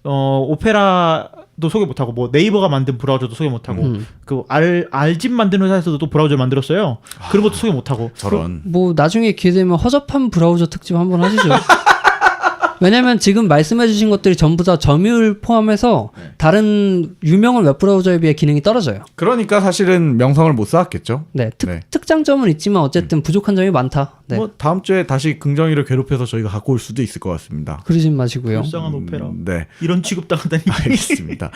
오페라도 소개 못하고 뭐 네이버가 만든 브라우저도 소개 못하고 그 알집 만든 회사에서도 또 브라우저를 만들었어요. 그런 것도 소개 못하고. 저런. 뭐 나중에 기회 되면 허접한 브라우저 특집 한번 하시죠. 왜냐면 지금 말씀해주신 것들이 전부 다 점유율 포함해서 다른 유명한 웹브라우저에 비해 기능이 떨어져요. 그러니까 사실은 명성을 못 쌓았겠죠. 네, 네. 특장점은 있지만 어쨌든 부족한 점이 많다. 네. 뭐 다음 주에 다시 긍정이를 괴롭혀서 저희가 갖고 올 수도 있을 것 같습니다. 그러진 마시고요. 불쌍한 오페라. 네. 이런 취급당하다니. 알겠습니다.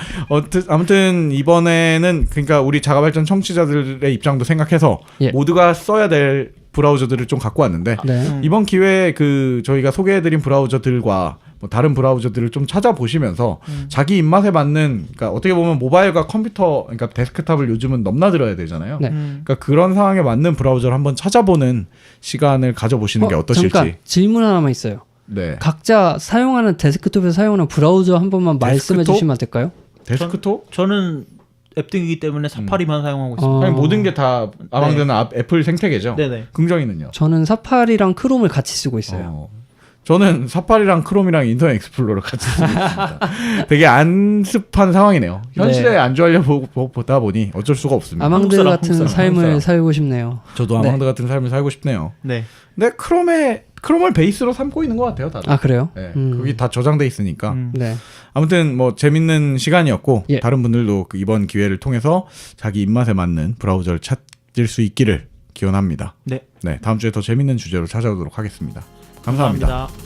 아무튼 이번에는 그러니까 우리 자가발전 청취자들의 입장도 생각해서 예. 모두가 써야 될 브라우저들을 좀 갖고 왔는데 네. 이번 기회에 그 저희가 소개해드린 브라우저들과 뭐 다른 브라우저들을 좀 찾아보시면서 자기 입맛에 맞는 그러니까 어떻게 보면 모바일과 컴퓨터 그러니까 데스크탑을 요즘은 넘나들어야 되잖아요. 네. 그러니까 그런 상황에 맞는 브라우저를 한번 찾아보는 시간을 가져보시는 게 어떠실지. 잠깐 질문 하나만 있어요. 네. 각자 사용하는 데스크톱에서 사용하는 브라우저 한 번만 말씀해 데스크톱? 주시면 안 될까요? 데스크톱? 저는 앱 등이기 때문에 사파리만 사용하고 있습니다. 아니, 모든 게 다 아방드는 애플 생태계죠. 네네. 긍정이는요. 저는 사파리랑 크롬을 같이 쓰고 있어요. 저는 사파리랑 크롬이랑 인터넷 익스플로러 같이 쓰고 있습니다. 되게 안습한 상황이네요. 현실에 네. 안주하려고 보다 보니 어쩔 수가 없습니다. 아망드 한국 사람, 같은 한국 사람, 삶을 한국 사람. 살고 싶네요. 저도 아망드 같은 삶을 살고 싶네요. 네. 근데 크롬을 베이스로 삼고 있는 것 같아요, 다들. 아 그래요? 네, 그게 다 저장돼 있으니까. 네. 아무튼 뭐 재밌는 시간이었고 예. 다른 분들도 그 이번 기회를 통해서 자기 입맛에 맞는 브라우저를 찾을 수 있기를 기원합니다. 네. 네, 다음 주에 더 재밌는 주제로 찾아오도록 하겠습니다. 감사합니다. 감사합니다.